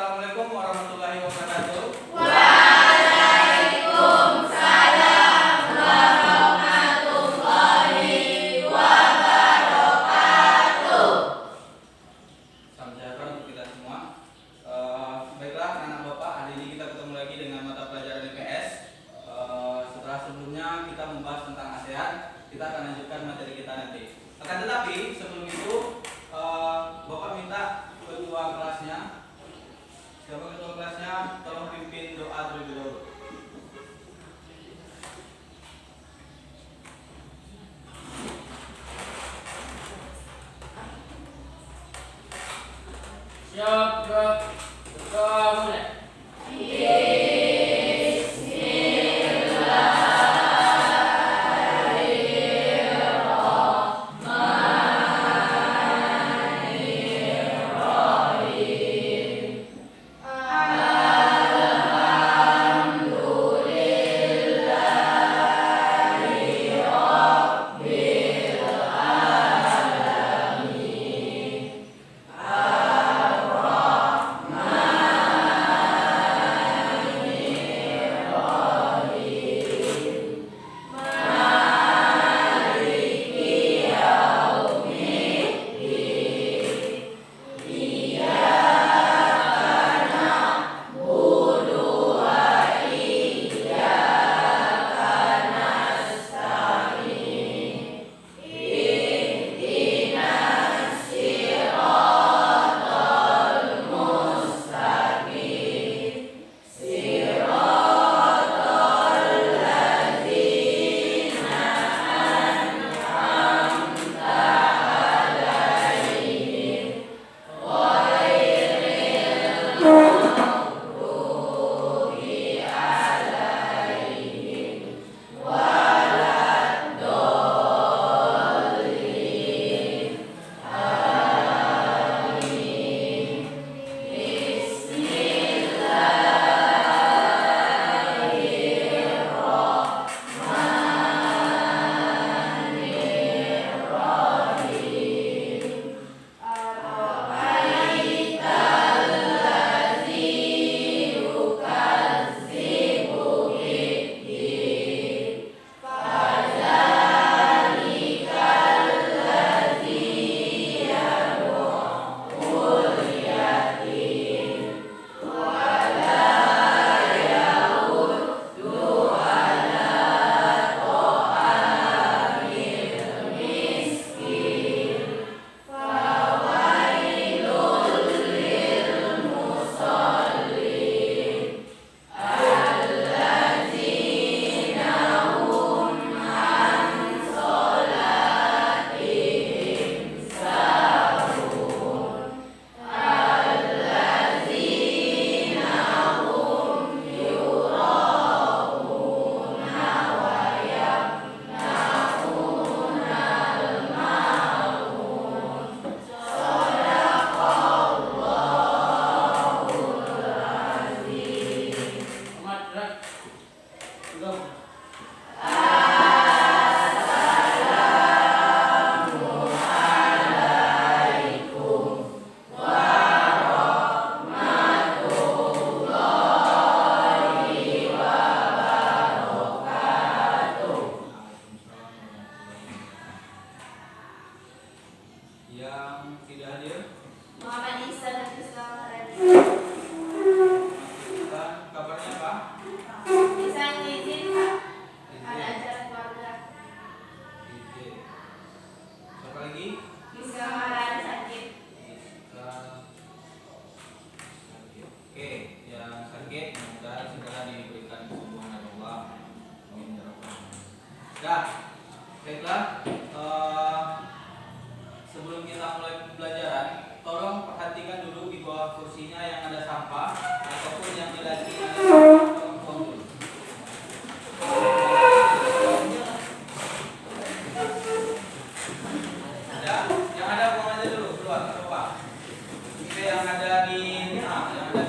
Assalamualaikum warahmatullahi wabarakatuh. Waalaikumsalam warahmatullahi wabarakatuh. Salam sejahtera untuk kita semua. Baiklah anak bapak, hari ini kita ketemu lagi dengan mata pelajaran IPS. Setelah sebelumnya kita membahas tentang ASEAN, kita akan lanjutkan materi kita nanti. Akan tetapi sebelum itu, bapak minta ketua kelasnya. Siapa ketua kelasnya? Tolong pimpin doa terlebih dahulu. Siap, gerak. Berdoa mulai. Yang tidak hadir, Muhammad Ihsan dan Islam Marani. kabarnya apa? Ihsan izin Pak. Ada acara keluarga. Izin. Siapa lagi? Islam Marani sakit. Sakit. Oke, yang sakit mudah-mudahan segera diberikan kesembuhan oleh Allah. Amin ya rabbal alamin. Dah, baiklah. Sebelum kita mulai pembelajaran, tolong perhatikan dulu di bawah kursinya yang ada sampah ataupun yang di laci ada sampah. Tolong buang dulu. Ada, yang ada buang aja dulu keluar, nggak apa-apa. Oke, yang ada di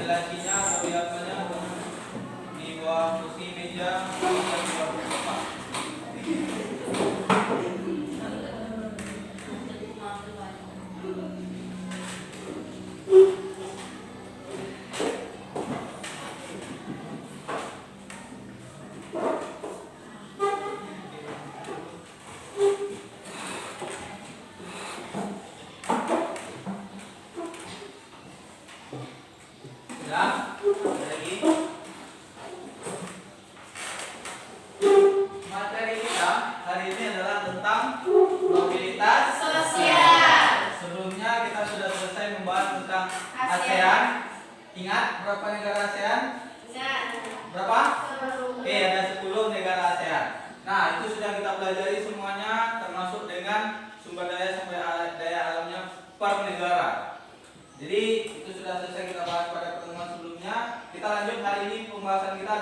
lacinya atau di apanya, di bawah kursi meja, yang di bawah sofa.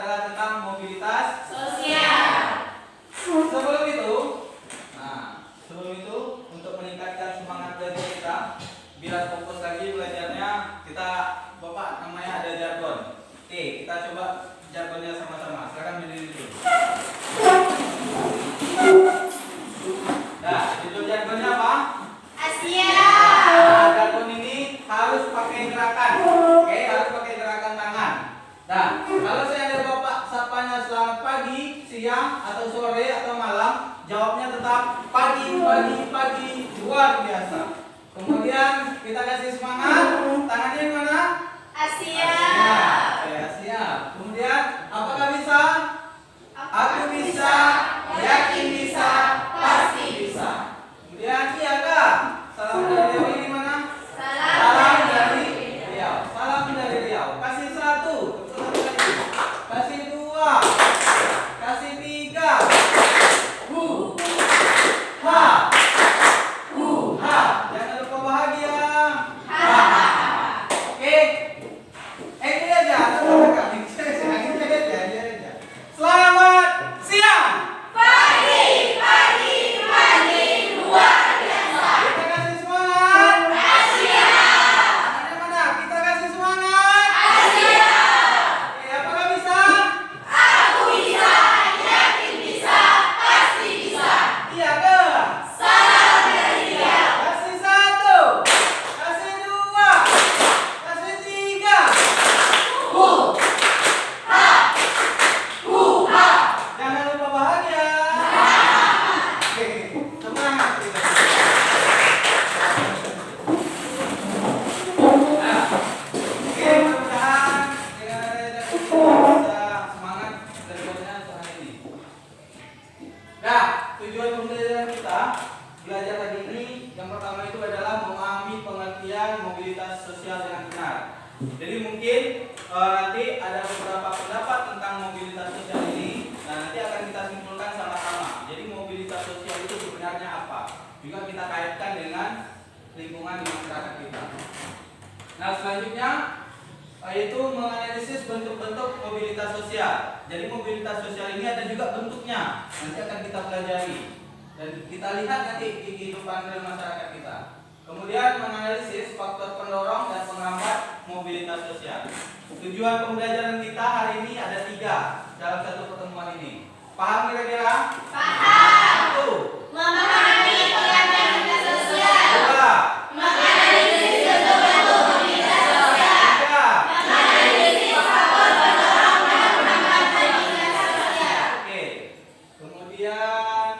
adalah tentang mobilitas Sosial. Sebelum itu untuk meningkatkan semangat belajar kita, biar fokus lagi belajarnya, Bapak namanya ada jargon. Oke, kita coba jargonnya sama-sama. Silakan berdiri dulu. Nah, judul jargonnya apa? Asia. Nah, jargon ini harus pakai gerakan. Oke, harus pakai gerakan tangan. Nah, kalau saya ada Bapak sapanya selamat pagi, siang, atau sore, atau malam, jawabnya tetap pagi, luar biasa. Kemudian kita kasih semangat, tangannya di mana? Asia. Ya, siap. Kemudian, apakah bisa? Aku bisa, yakin bisa, pasti bisa. Kemudian, iya kak? Salam dari Dewi di mana? Salam dari Riau. Salam dari Riau. Kasih satu, kasih dua, kasih tiga. Ha. Jangan lupa bahagia. Oke. Ini aja. Selamat siang. Pagi, luar biasa. Kita kasih semangat. Asia. Tangannya mana? Kita kasih semangat. Asia. Oke, apakah bisa? Aku bisa, yakin bisa, pasti bisa. Iya ke? Salam dari Riau. Kasih satu, kasih dua, kasih tiga. Jangan lupa bahagia. Oke, semangat kita. Nah, oke, mudah-mudahan dengan adanya bisa semangat belajarnya untuk hari ini. Nah, tujuan pembelajaran kita belajar hari ini yang pertama itu adalah memahami pengertian mobilitas sosial dengan benar. Jadi mungkin nanti ada beberapa pendapat tentang mobilitas sosial ini. Nah, nanti akan kita simpulkan sama-sama. Jadi mobilitas sosial itu sebenarnya apa? Juga kita kaitkan dengan lingkungan di masyarakat kita. Nah, selanjutnya yaitu menganalisis bentuk-bentuk mobilitas sosial. Jadi mobilitas sosial ini ada juga bentuknya. Nanti akan kita pelajari dan kita lihat nanti di kehidupan real masyarakat kita. Kemudian menganalisis faktor pendorong dan penghambat mobilitas sosial. Tujuan pembelajaran kita hari ini ada 3 dalam satu pertemuan ini. Paham kira-kira? Paham. 1. Memahami mobilitas sosial. 2. Menganalisis bentuk-bentuk mobilitas sosial. 3. Menganalisis faktor pendorong dan penghambat mobilitas sosial. Oke. Kemudian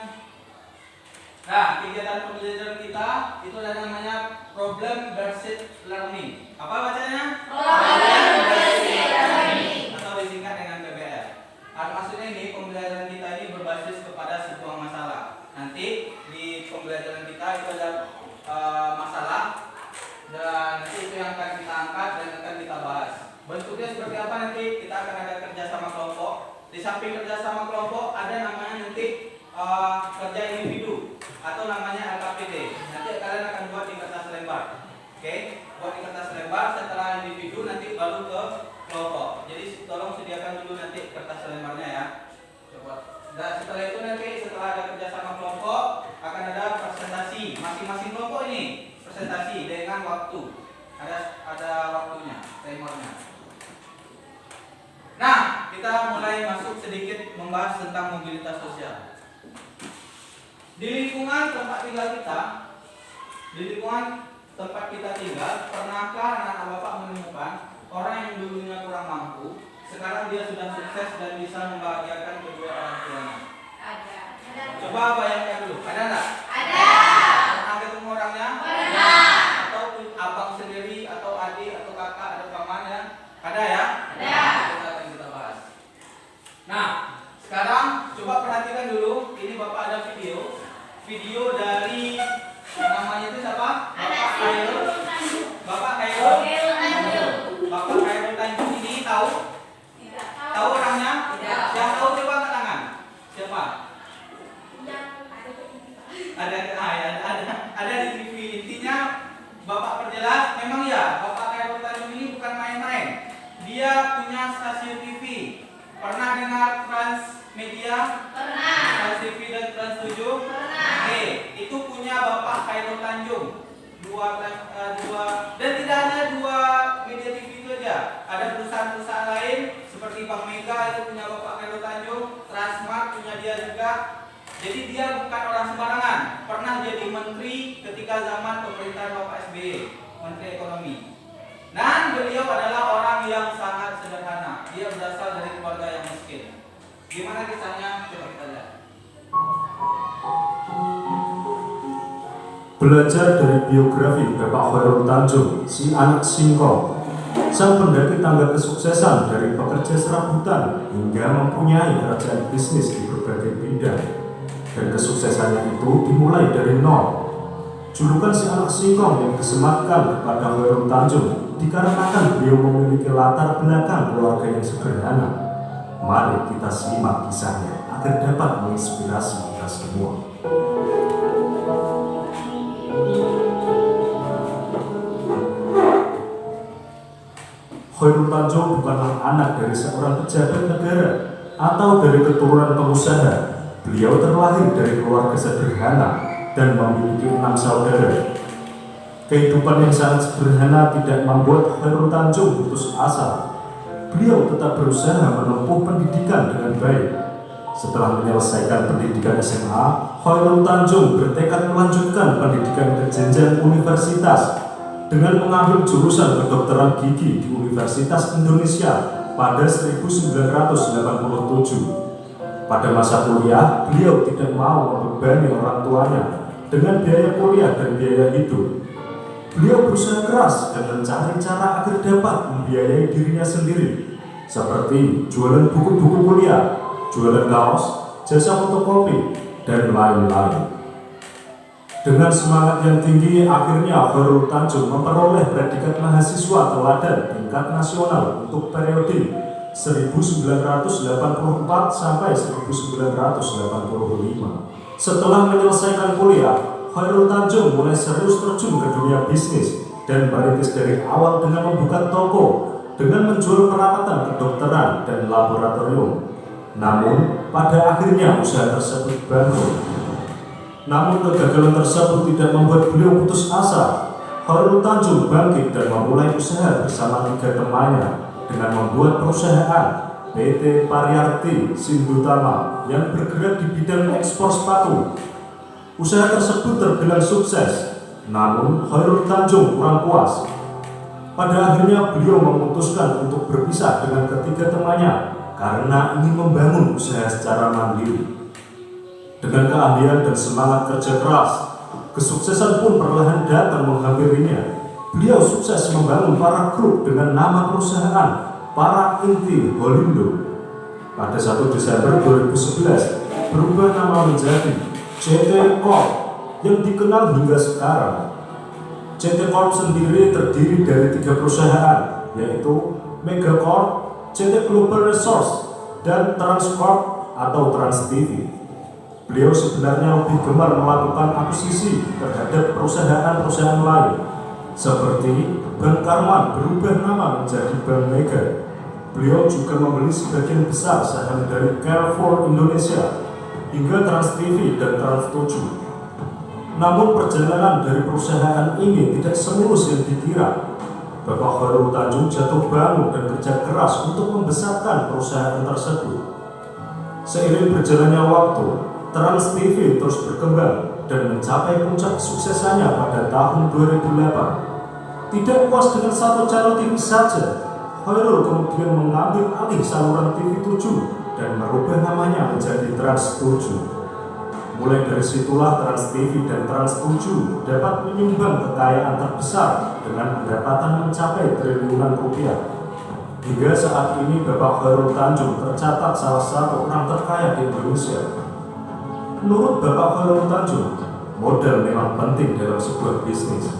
kegiatan pembelajaran kita itu ada namanya problem based learning. Apa bacanya? Problem based learning. Atau disingkat dengan PBL. Maksudnya ini pembelajaran kita ini berbasis kepada sebuah masalah. Nanti di pembelajaran kita itu ada masalah dan nanti itu yang akan kita angkat dan akan kita bahas. Bentuknya seperti apa nanti? Kita akan ada kerjasama kelompok. Di samping kerjasama kelompok ada namanya nanti kerja individu atau namanya LKPD. Nanti kalian akan buat di kertas lembar. Oke, buat di kertas lembar. Setelah individu nanti baru ke kelompok. Jadi tolong sediakan dulu nanti kertas lembarnya ya. Coba. Dan setelah itu nanti setelah ada kerjasama kelompok akan ada presentasi. Masing-masing kelompok ini presentasi dengan waktu. Ada waktunya, timernya. Nah, kita mulai masuk sedikit membahas tentang mobilitas sosial. Di lingkungan tempat tinggal tinggal, pernahkah anak-anak Bapak menemukan orang yang dulunya kurang mampu, sekarang dia sudah sukses dan bisa membahagiakan kedua orang tuanya? Ada. Coba bayangkan dulu, ada nggak? Ada. Pernah ketemu orangnya? Pernah. Atau abang sendiri, atau adik, atau kakak, atau paman ya? Ada ya? Ada. Itu akan kita bahas. Nah, sekarang coba perhatikan dulu. Ini Bapak ada video dari namanya itu siapa? Bapak Khairul. Bapak Khairul. Bapak Khairul Tanjung ini tahu? Tidak Tahu orangnya? Tidak. Yang tahu coba angkat tangan. Siapa? Yang ada di TV. Ada di TV. Intinya Bapak perjelas, memang ya Bapak Khairul Tanjung ini bukan main-main. Dia punya stasiun TV. Pernah dan tidak hanya dua media TV itu aja. Ada perusahaan-perusahaan lain seperti Bank Mega itu punya Bapak Khairul Tanjung, Transmart punya dia juga. Jadi dia bukan orang sembarangan. Pernah jadi menteri ketika zaman pemerintahan Bapak SBY, Menteri Ekonomi. Dan beliau adalah orang yang sangat sederhana. Dia berasal dari keluarga yang miskin. Gimana kisahnya? Coba kita lihat. Belajar dari biografi Bapak Khairul Tanjung, si anak singkong, sang pendaki tangga kesuksesan dari pekerja serabutan hingga mempunyai kerajaan bisnis di berbagai bidang. Dan kesuksesannya itu dimulai dari nol. Julukan si anak singkong yang disematkan kepada Khairul Tanjung dikarenakan beliau memiliki latar belakang keluarga yang sederhana. Mari kita simak kisahnya agar dapat menginspirasi kita semua. Khairul Tanjung bukanlah anak dari seorang pejabat negara atau dari keturunan pengusaha. Beliau terlahir dari keluarga sederhana dan memiliki 6 saudara. Kehidupan yang sangat sederhana tidak membuat Khairul Tanjung putus asa. Beliau tetap berusaha menempuh pendidikan dengan baik. Setelah menyelesaikan pendidikan SMA, Khairul Tanjung bertekad melanjutkan pendidikan ke jenjang universitas dengan mengambil jurusan kedokteran gigi di Universitas Indonesia pada 1987. Pada masa kuliah, beliau tidak mau membebani orang tuanya dengan biaya kuliah dan biaya hidup. Beliau berusaha keras dan mencari cara agar dapat membiayai dirinya sendiri, seperti jualan buku-buku kuliah, jualan kaos, jasa fotokopi, dan lain-lain. Dengan semangat yang tinggi, akhirnya Khairul Tanjung memperoleh predikat mahasiswa teladan tingkat nasional untuk periode 1984 sampai 1985. Setelah menyelesaikan kuliah, Khairul Tanjung mulai serius terjun ke dunia bisnis dan merintis dari awal dengan membuka toko dengan menjual peralatan kedokteran dan laboratorium. Namun, pada akhirnya usaha tersebut bangkrut. Namun kegagalan tersebut tidak membuat beliau putus asa. Khairul Tanjung bangkit dan memulai usaha bersama 3 temannya dengan membuat perusahaan PT Pariarti Sindutama yang bergerak di bidang ekspor sepatu. Usaha tersebut terbilang sukses, namun Khairul Tanjung kurang puas. Pada akhirnya beliau memutuskan untuk berpisah dengan ketiga temannya karena ingin membangun usaha secara mandiri. Dengan keahlian dan semangat kerja keras, kesuksesan pun perlahan datang menghampirinya. Beliau sukses membangun para grup dengan nama perusahaan Para Inti Holindo. Pada 1 Desember 2011, berubah nama menjadi CT Corp yang dikenal hingga sekarang. CT Corp sendiri terdiri dari 3 perusahaan, yaitu Megacorp, CT Global Resource, dan Transcorp atau Trans TV. Beliau sebenarnya lebih gemar melakukan akuisisi terhadap perusahaan-perusahaan lain, seperti Bank Karman berubah nama menjadi Bank Mega. Beliau juga membeli sebagian besar saham dari Carrefour Indonesia hingga Trans TV dan Trans 7. Namun perjalanan dari perusahaan ini tidak semulus yang dikira. Bapak Khairul Tanjung jatuh bangun dan kerja keras untuk membesarkan perusahaan tersebut. Seiring berjalannya waktu, Trans TV terus berkembang dan mencapai puncak kesuksesannya pada tahun 2008. Tidak puas dengan satu channel TV saja, Khairul kemudian mengambil alih saluran TV 7 dan merubah namanya menjadi Trans 7. Mulai dari situlah Trans TV dan Trans 7 dapat menyumbang kekayaan terbesar dengan pendapatan mencapai triliunan rupiah. Hingga saat ini Bapak Khairul Tanjung tercatat salah satu orang terkaya di Indonesia. Menurut Bapak Khairul Tanjung, modal memang penting dalam sebuah bisnis.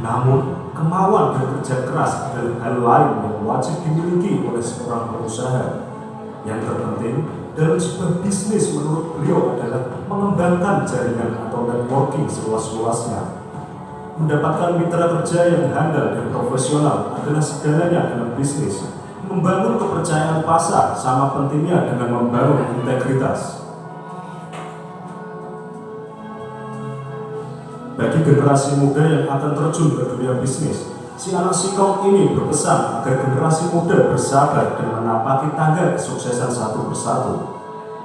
Namun, kemauan dan kerja keras adalah hal lain yang wajib dimiliki oleh seorang pengusaha. Yang terpenting dalam sebuah bisnis menurut beliau adalah mengembangkan jaringan atau networking seluas-luasnya. Mendapatkan mitra kerja yang handal dan profesional adalah segalanya dalam bisnis. Membangun kepercayaan pasar sama pentingnya dengan membangun integritas. Bagi generasi muda yang akan terjun ke dunia bisnis, si anak singkong ini berpesan agar generasi muda bersabar dan menapaki tangga kesuksesan satu persatu.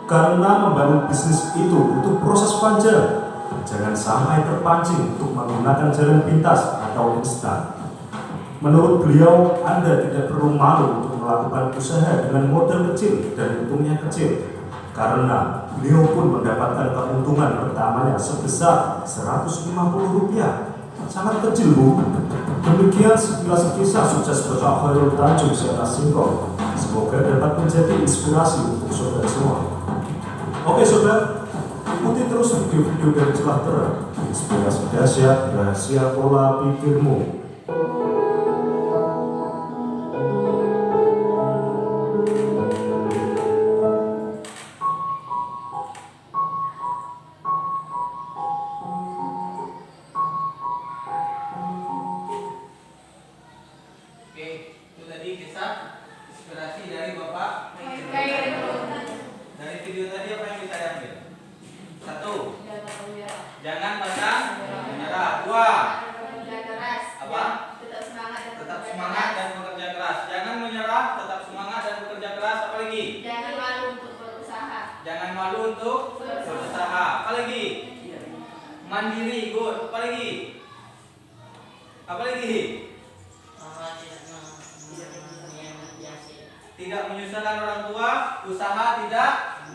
Karena membangun bisnis itu butuh proses panjang. Jangan sampai terpancing untuk menggunakan jalan pintas atau instan. Menurut beliau, Anda tidak perlu malu untuk melakukan usaha dengan modal kecil dan untungnya kecil. Karena beliau pun mendapatkan keuntungan pertamanya sebesar Rp150. Sangat kecil, Bu. Demikian sekilas kisah sukses Bapak Khairul Tanjung si anak singkong. Semoga dapat menjadi inspirasi untuk saudara semua. Oke sobat, ikuti terus video-video dari Celah Terang, inspirasi dahsyat, rahasia pola pikirmu. Oke, itu tadi kisah inspirasi dari Bapak. Dari video tadi apa yang bisa diambil? 1. Jangan pantang menyerah. 2. Apa? Tetap semangat dan bekerja keras. Jangan menyerah, tetap semangat dan bekerja keras. Apa lagi? Jangan malu untuk berusaha. Jangan malu untuk berusaha. Apa lagi? Mandiri, good. Apa lagi? Apa lagi? Tidak menyusahkan orang tua, usaha tidak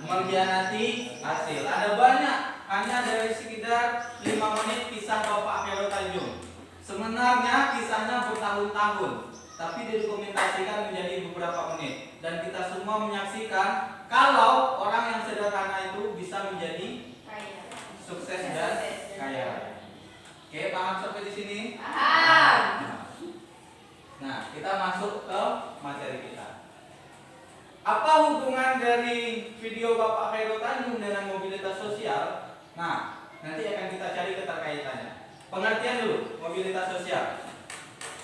mengkhianati hasil. Ada banyak, hanya dari sekitar 5 menit kisah Bapak Khairul Tanjung. Sebenarnya kisahnya bertahun-tahun, tapi didokumentasikan menjadi beberapa menit. Dan kita semua menyaksikan kalau orang yang sederhana itu bisa menjadi sukses dan kaya. Oke, paham sampai di sini? Paham. Nah, kita masuk ke materi kita. Apa hubungan dari video Bapak Khairul Tanjung dengan mobilitas sosial? Nah, nanti akan kita cari keterkaitannya. Pengertian dulu, mobilitas sosial.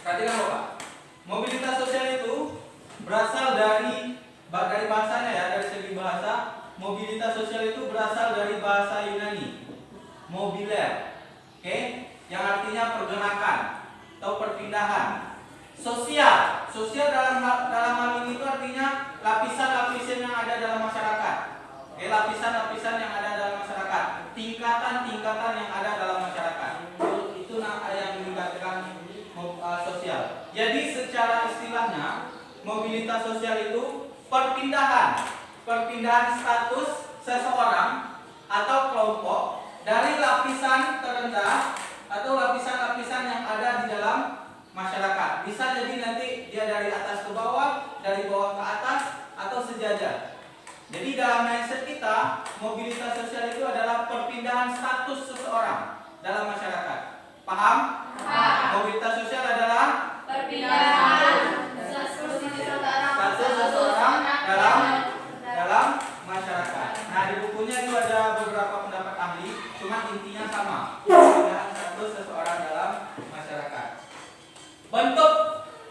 Perhatikan Bapak. Mobilitas sosial itu berasal dari bahasanya ya, dari segi bahasa. Mobilitas sosial itu berasal dari bahasa Yunani, mobiler. Oke, yang artinya pergerakan atau perpindahan. Sosial dalam hal ini itu artinya lapisan-lapisan yang ada dalam masyarakat. Oke, lapisan-lapisan yang ada dalam masyarakat, tingkatan-tingkatan yang ada dalam masyarakat. Itu yang dikatakan sosial. Jadi secara istilahnya mobilitas sosial itu perpindahan status seseorang atau kelompok dari lapisan terendah atau lapisan-lapisan yang ada di dalam masyarakat. Bisa jadi nanti dia dari atas ke bawah, dari bawah ke atas, atau sejajar. Jadi dalam mindset kita, mobilitas sosial itu adalah perpindahan status seseorang dalam masyarakat. Paham? Paham. Mobilitas sosial adalah Perpindahan status seseorang dalam masyarakat. Nah, di bukunya itu ada beberapa pendapat ahli, cuma intinya sama. Perpindahan status seseorang dalam masyarakat. Bentuk,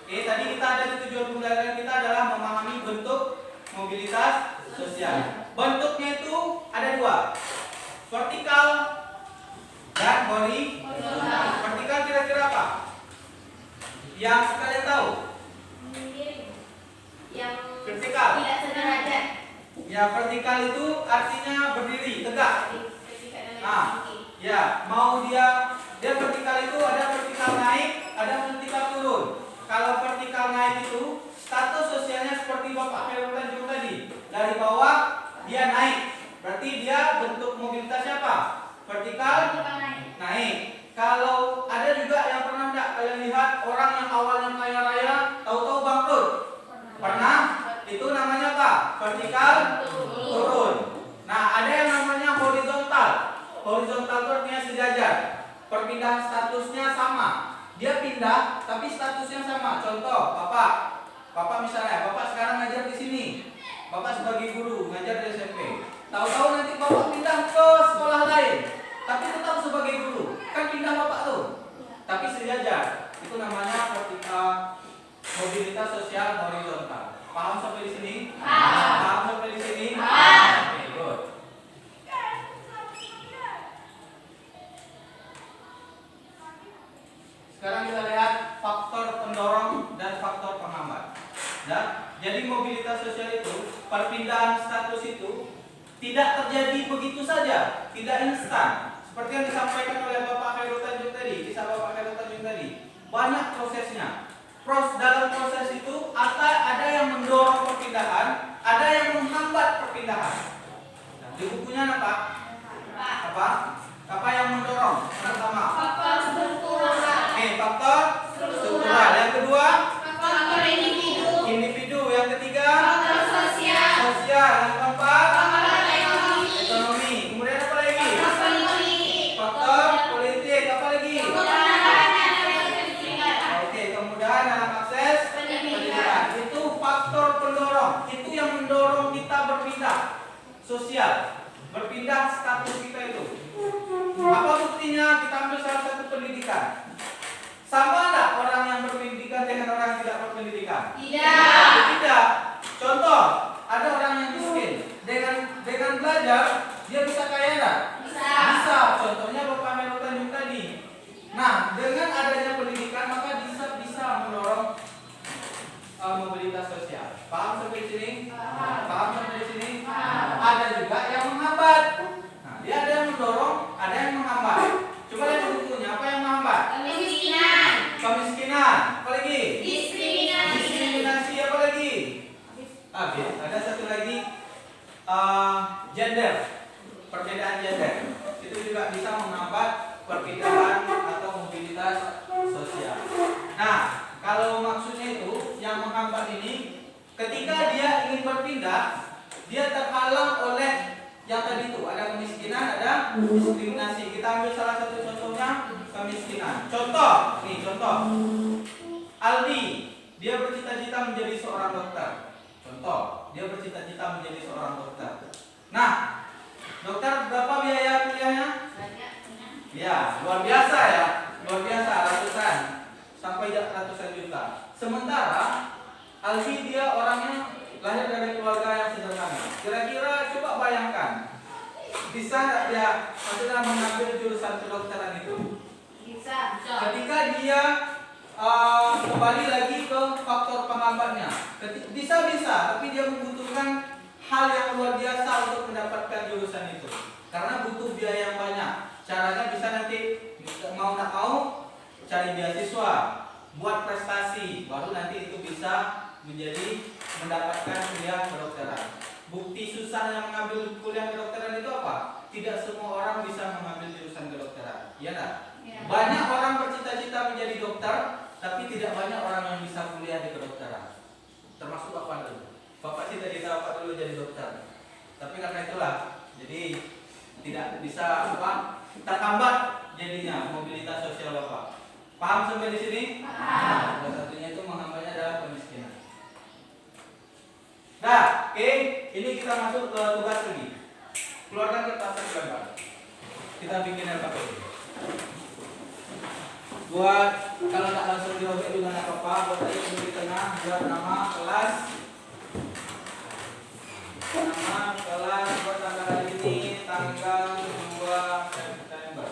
tadi kita ada di tujuan pembelajaran kita adalah memahami bentuk mobilitas sosial. Bentuknya itu ada 2, vertikal dan horizontal. Vertikal kira-kira apa? Yang kalian tahu? yang Vertikal. tidak sederajat. Ya, vertikal itu artinya berdiri, tegak. Ya, mau dia vertikal itu ada vertikal naik, ada vertikal turun. Kalau vertikal naik itu status sosialnya seperti Bapak Khairul Tanjung tadi. Dari bawah dia naik. Berarti dia bentuk mobilitas siapa? Vertikal naik. Kalau ada juga yang pernah enggak kalian lihat orang yang awalnya kaya raya tahu-tahu bangkrut? Pernah? Itu namanya apa? Vertikal turun. Nah, ada yang namanya horizontal. Horizontal itu artinya sejajar. Perpindahan statusnya sama. Dia pindah tapi statusnya sama. Contoh, Bapak misalnya, Bapak sekarang ngajar di sini. Bapak sebagai guru ngajar di SMP. Tahu-tahu nanti Bapak pindah ke sekolah lain, tapi tetap sebagai guru. Kan pindah Bapak tuh. Tapi sejajar. Itu namanya vertikal mobilitas sosial horizontal. Paham sampai di sini? Paham sampai di sini? Oke, good. perpindahan status itu tidak terjadi begitu saja, tidak instan. Seperti yang disampaikan oleh Bapak Khairul Tanjung tadi, kisah Bapak Khairul Tanjung tadi, banyak prosesnya. Dalam proses itu ada yang mendorong perpindahan, ada yang menghambat perpindahan. Nah, di bukunya apa? Apa yang mendorong? Pertama, Faktor struktural. faktor struktural. Yang kedua, Faktor individu. Yang ketiga, Faktor sosial. Yang keempat, Faktor ekonomi. ekonomi. Kemudian apa lagi? Faktor politik. Faktor politik. Apa lagi? Oke, kemudahan dalam akses pendidikan. Itu faktor pendorong. Itu yang mendorong kita berpindah sosial, berpindah status kita itu. Apa buktinya? Kita ambil salah satu pendidikan. Sama enggak orang yang berpendidikan dengan orang yang tidak berpendidikan? Tidak. Contoh, ada orang yang miskin. Dengan belajar dia bisa kaya enggak? Bisa. Contohnya Bapak Khairul Tanjung tadi. Nah, dengan adanya pendidikan maka bisa mendorong mobilitas sosial. Paham sampai sini? Paham sampai sini? Ada juga yang menghambat. Nah, dia ada yang mendorong, ada yang menghambat. Coba lihat bukunya, apa yang menghambat? Kemiskinan. Apa lagi? Diskriminasi. Apa lagi? Ada satu lagi, gender. Perbedaan gender. Itu juga bisa menghambat perpindahan atau mobilitas sosial. Nah, kalau maksudnya itu yang menghambat ini, ketika dia ingin berpindah, dia terhalang oleh yang tadi itu, ada kemiskinan, ada diskriminasi. Kita ambil salah satu contohnya, kemiskinan. Contoh. Aldi, dia bercita-cita menjadi seorang dokter. Contoh, dia bercita-cita menjadi seorang dokter. Nah, dokter berapa biaya kuliahnya? Ya, luar biasa ya. Luar biasa, ratusan sampai ratusan juta. Sementara Aldi dia orangnya lahir dari keluarga yang sederhana. Kira-kira coba bayangkan, bisa nggak dia maksudnya mengambil jurusan kedokteran itu? Ketika dia kembali lagi ke faktor penghambatnya, bisa, tapi dia membutuhkan hal yang luar biasa untuk mendapatkan jurusan itu. Karena butuh biaya yang banyak. Caranya bisa nanti mau tak mau cari beasiswa, buat prestasi, baru nanti itu bisa menjadi mendapatkan kuliah kedokteran. Bukti susahnya mengambil kuliah kedokteran itu apa? Tidak semua orang bisa mengambil jurusan kedokteran. Iya enggak? Banyak orang bercita-cita menjadi dokter, tapi tidak banyak orang yang bisa kuliah di kedokteran. Termasuk Bapak dulu. Bapak cita-cita Bapak dulu jadi dokter. Tapi karena itulah, jadi tidak bisa terhambat jadinya mobilitas sosial Bapak. Paham sampai di sini? Paham. Salah satunya itu menghambatnya adalah kemiskinan. Nah, oke, ini kita masuk ke tugas lagi. Keluarkan kertas gambar. Kita bikin LKPD. Buat kalau tak langsung dirobek juga nggak apa-apa. Buat aja di tengah. Buat nama kelas. Buat tanggal hari ini tanggal 2 September.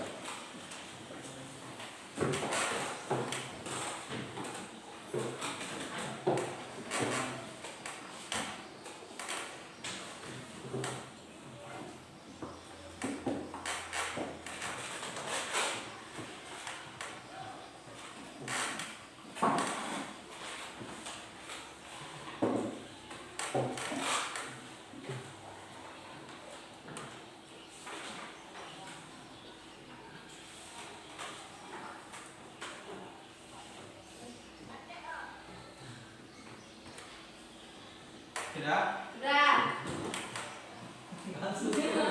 Sudah? Langsung sudah?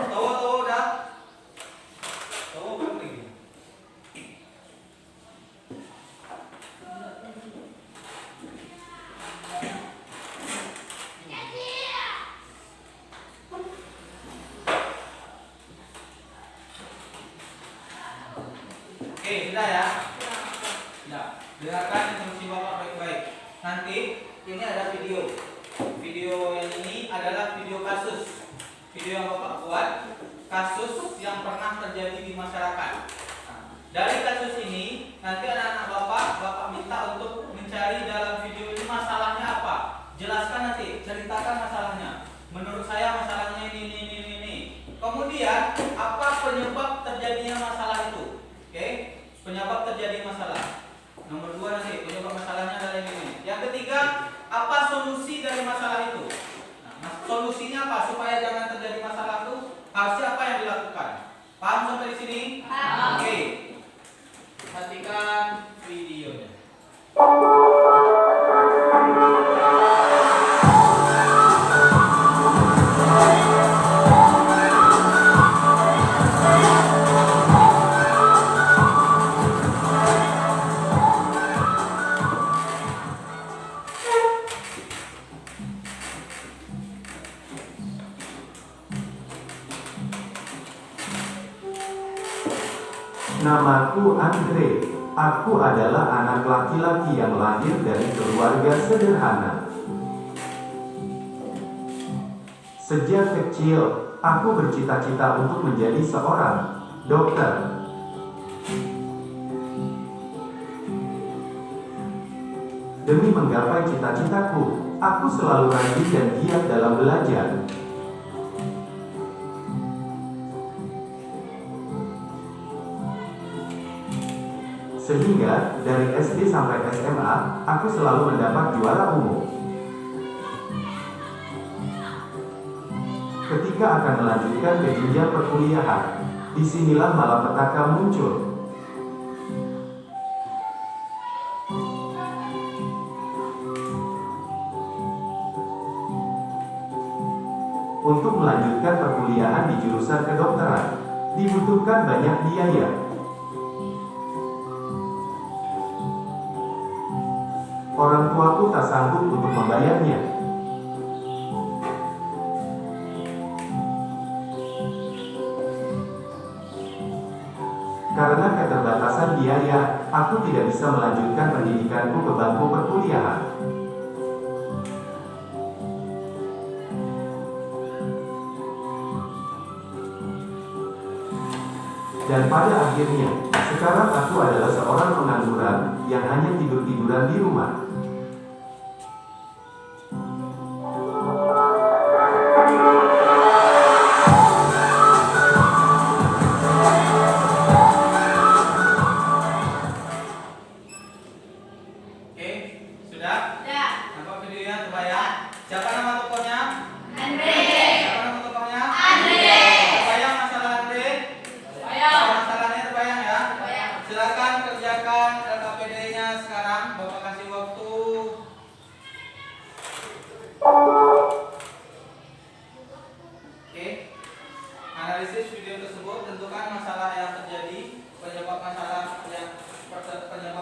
Tahu udah? Tahu belum lagi? Oke, sudah ya? Sudah. Dengarkan instruksi Bapak baik-baik. Nanti ini ada video. Video yang ini adalah video kasus. Video yang Bapak buat, kasus yang pernah terjadi di masyarakat. Nah, dari kasus ini nanti anak-anak bapak minta untuk mencari dalam video ini masalahnya apa. Jelaskan nanti, ceritakan masalahnya. Menurut saya masalahnya ini. Kemudian apa penyebab terjadinya masalah itu? Oke, penyebab terjadi masalah. Nomor 2 nanti penyebab masalahnya adalah ini. Yang ketiga, apa solusi dari masalah itu? Nah, solusinya apa supaya jangan terjadi masalah itu? Harusnya apa yang dilakukan? Paham sampai di sini? Paham. Oke. Perhatikan videonya. Namaku Andre. Aku adalah anak laki-laki yang lahir dari keluarga sederhana. Sejak kecil, aku bercita-cita untuk menjadi seorang dokter. Demi menggapai cita-citaku, aku selalu rajin dan giat dalam belajar. Sehingga, dari SD sampai SMA, aku selalu mendapat juara umum. Ketika akan melanjutkan ke jenjang perkuliahan, disinilah malapetaka muncul. Untuk melanjutkan perkuliahan di jurusan kedokteran, dibutuhkan banyak biaya. Orang tuaku tak sanggup untuk membayarnya. Karena keterbatasan biaya, aku tidak bisa melanjutkan pendidikanku ke bangku perkuliahan. Dan pada akhirnya, sekarang aku adalah seorang pengangguran yang hanya tidur-tiduran di rumah. Oke, sudah? Sudah. Nampak videonya terbayang? Siapa nama tokohnya? Andre. Siapa nama tokohnya? Andre. Terbayang masalah Andre? Ayo. Masalahnya terbayang ya? Terbayang. Silakan kerjakan LKPD-nya sekarang. Bapak kasih waktu. Oke. Analisis video tersebut, tentukan masalah yang terjadi, penyebab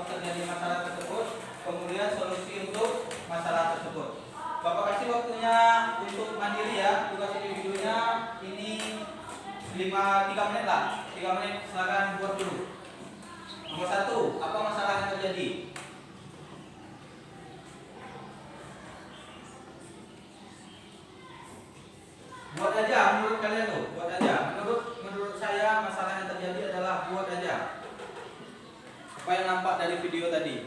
terjadi masalah tersebut, kemudian solusi untuk masalah tersebut. Bapak kasih waktunya untuk mandiri ya. Tugas ini videonya ini 3 menit lah. 3 menit silakan buat dulu. Nomor 1, apa masalah yang terjadi? Buat aja menurut kalian tuh, buat aja. Menurut saya masalah yang terjadi adalah buat aja. Apa yang nampak dari video tadi?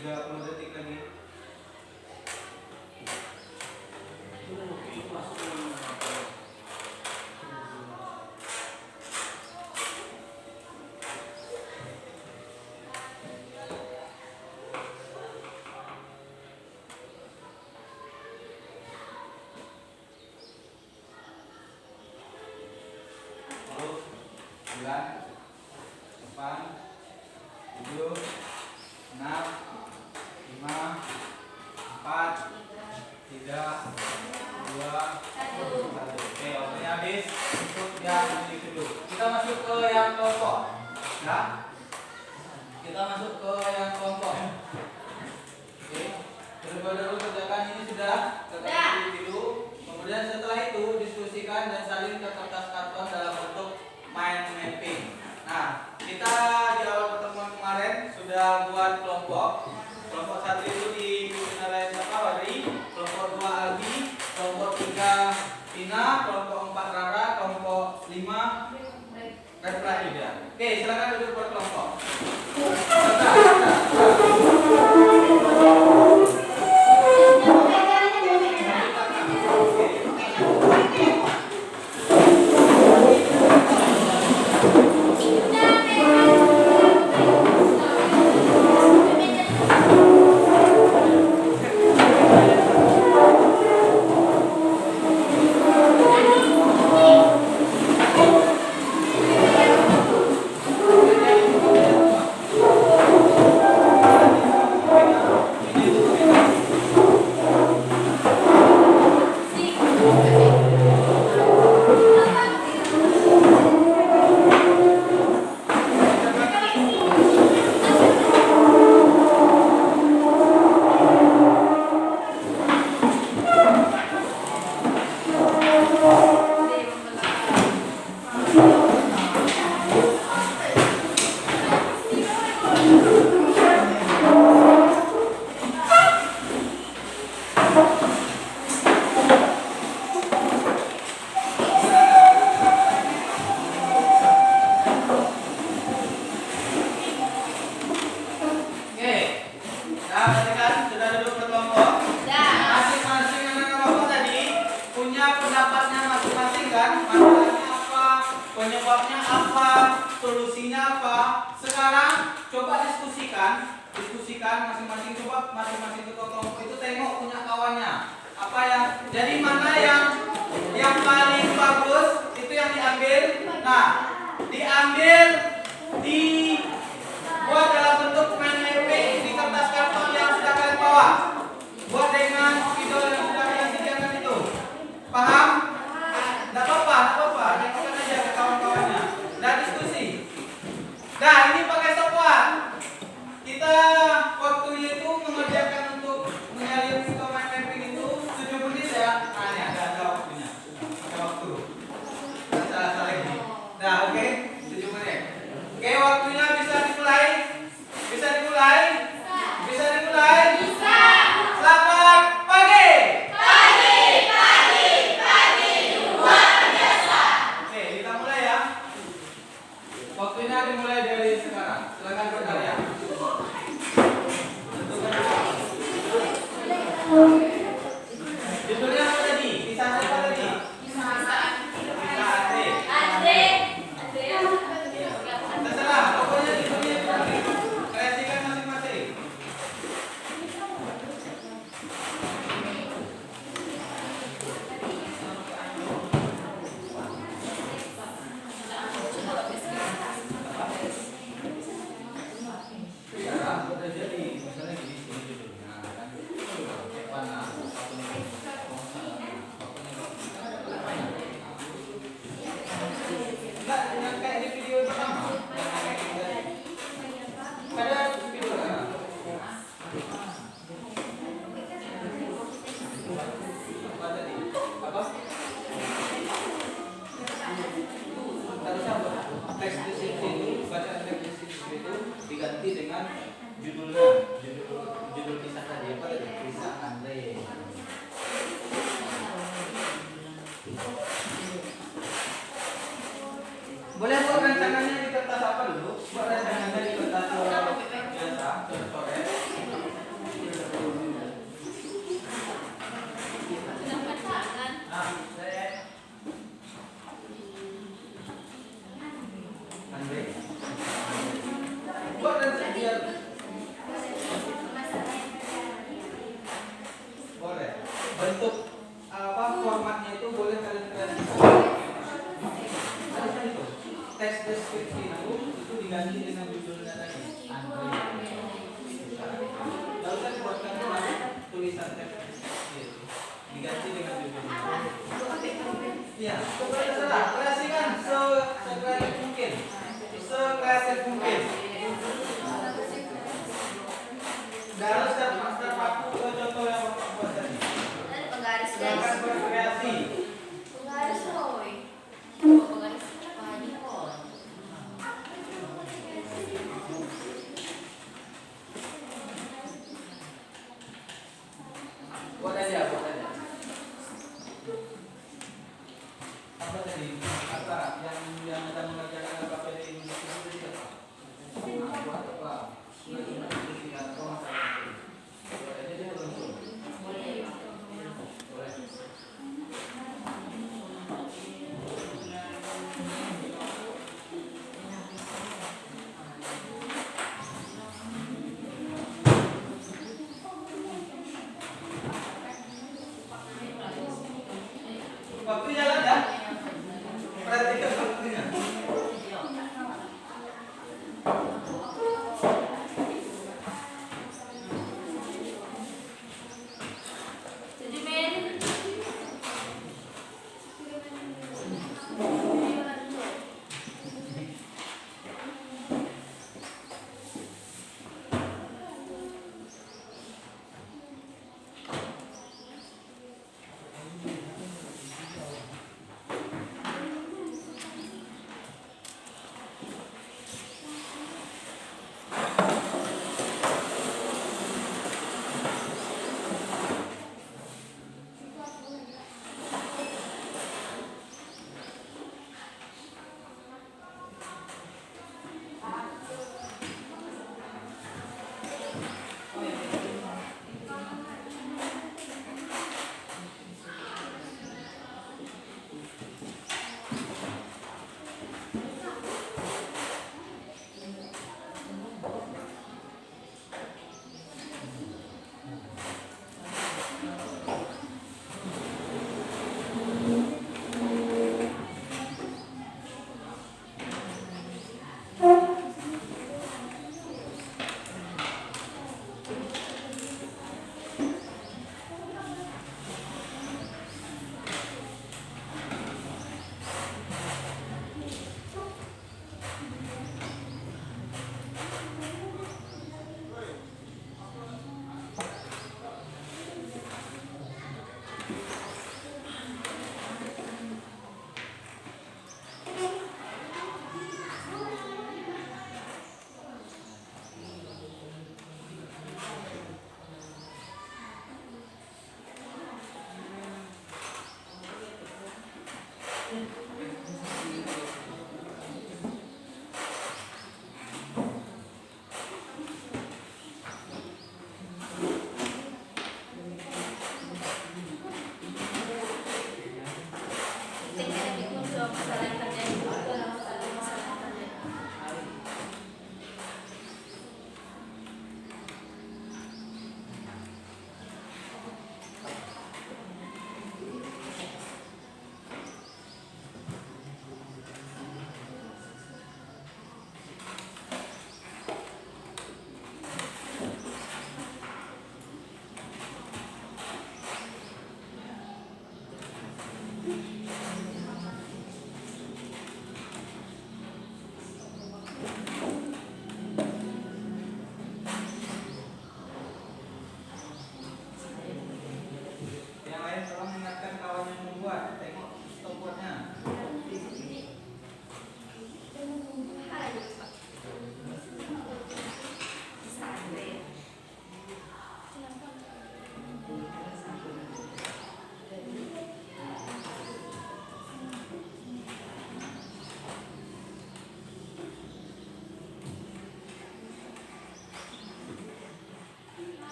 30 detik lagi. Bulan, depan, 7, 6, 5, 4, 3, 2, 1. Oke, waktunya habis untuk yang dulu. Kita masuk ke yang kelompok. Ya. Kita masuk ke yang kelompok. Oke. Terlebih dahulu kerjakan ini sudah dulu. Kemudian setelah itu diskusikan dan salin ke kertas karton dalam bentuk mind mapping. Nah, kita di awal pertemuan kemarin sudah buat kelompok. Kelompok 1 itu dipimpin oleh siapa? Wadri. Kelompok 2 Albi. Kelompok 3 Tina. Kelompok 4 Rara. Kelompok 5 Refra juga. Oke, silakan duduk buat kelompok. Penyebabnya apa, solusinya apa. Sekarang coba diskusikan masing-masing, coba masing-masing ketua kelompok itu tengok punya kawannya apa yang, jadi mana yang paling bagus itu yang diambil. Nah, diambil dibuat dalam bentuk mind mapping di kertas karton yang sudah kalian bawa, buat dengan video yang sudah kalian sediakan itu. Paham? Tidak apa-apa, tengokkan aja ke kawan-kawannya. Nah, diskusi. Nah, ini pakai software. Kita waktunya itu mengerjakan untuk menyalin ke mind mapping itu 7 menit ya. Nah, ini ada waktunya. Ada waktu. Salah lagi. Nah, oke, 7 menit. Oke, waktunya bisa dimulai. Bisa dimulai? Bisa dimulai? Bisa. Selamat pagi. Waktunya dimulai dari sekarang. Silakan berkarya. Judulnya apa tadi? Kisah apa tadi? Kisah Andre. Terserah. Pokoknya judulnya itu kreasikan masing-masing. Diganti dengan judul kisah tadi apa tadi? Kisah Andre. Boleh buat rancangannya di kertas apa dulu? Buat rancangannya di kertas biasa, coret-coret. bentuk formatnya itu boleh kalian kreasikan. Ada kan itu teks deskripsi itu diganti dengan judulnya tadi. Lalu kan buatkan tulisan teks deskripsi itu diganti dengan judulnya. Iya, terserah. Kreasikan sekreatif mungkin. Sekreatif mungkin. Dalam step aku contoh yang aku buat tadi. Penggaris Silakan berkreasi. Penggaris Roy. Penggaris apa aja kok? Buat aja. Apa tadi? Kata yang ada mengerjakan apa dari Indonesia itu tidak? Buat apa? Sudah diskusi atau masalah? Buat aja dia langsung. Boleh. Waktu jalan ya? Perhatikan waktunya. Jadi men.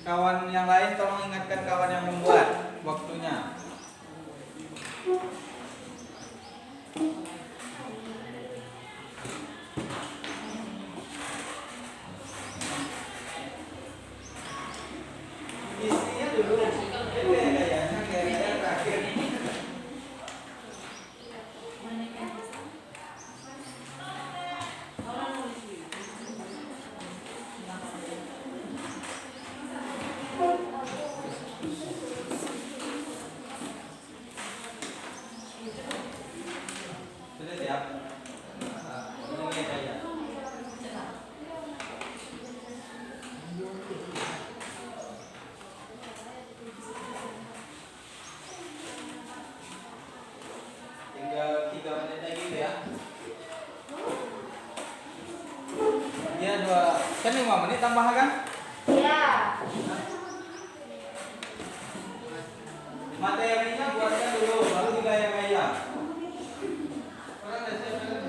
kawan yang lain tolong ingatkan kawan yang membuat waktunya. Isinya dulu. Kayaknya terakhir. Sudah siap? Ini aja. Tinggal 3 menit lagi ya. Dia 2 kan 5 menit tambah kan? Ya. Materinya buatkan dulu, baru digaya-gaya. Orang udah siap kan?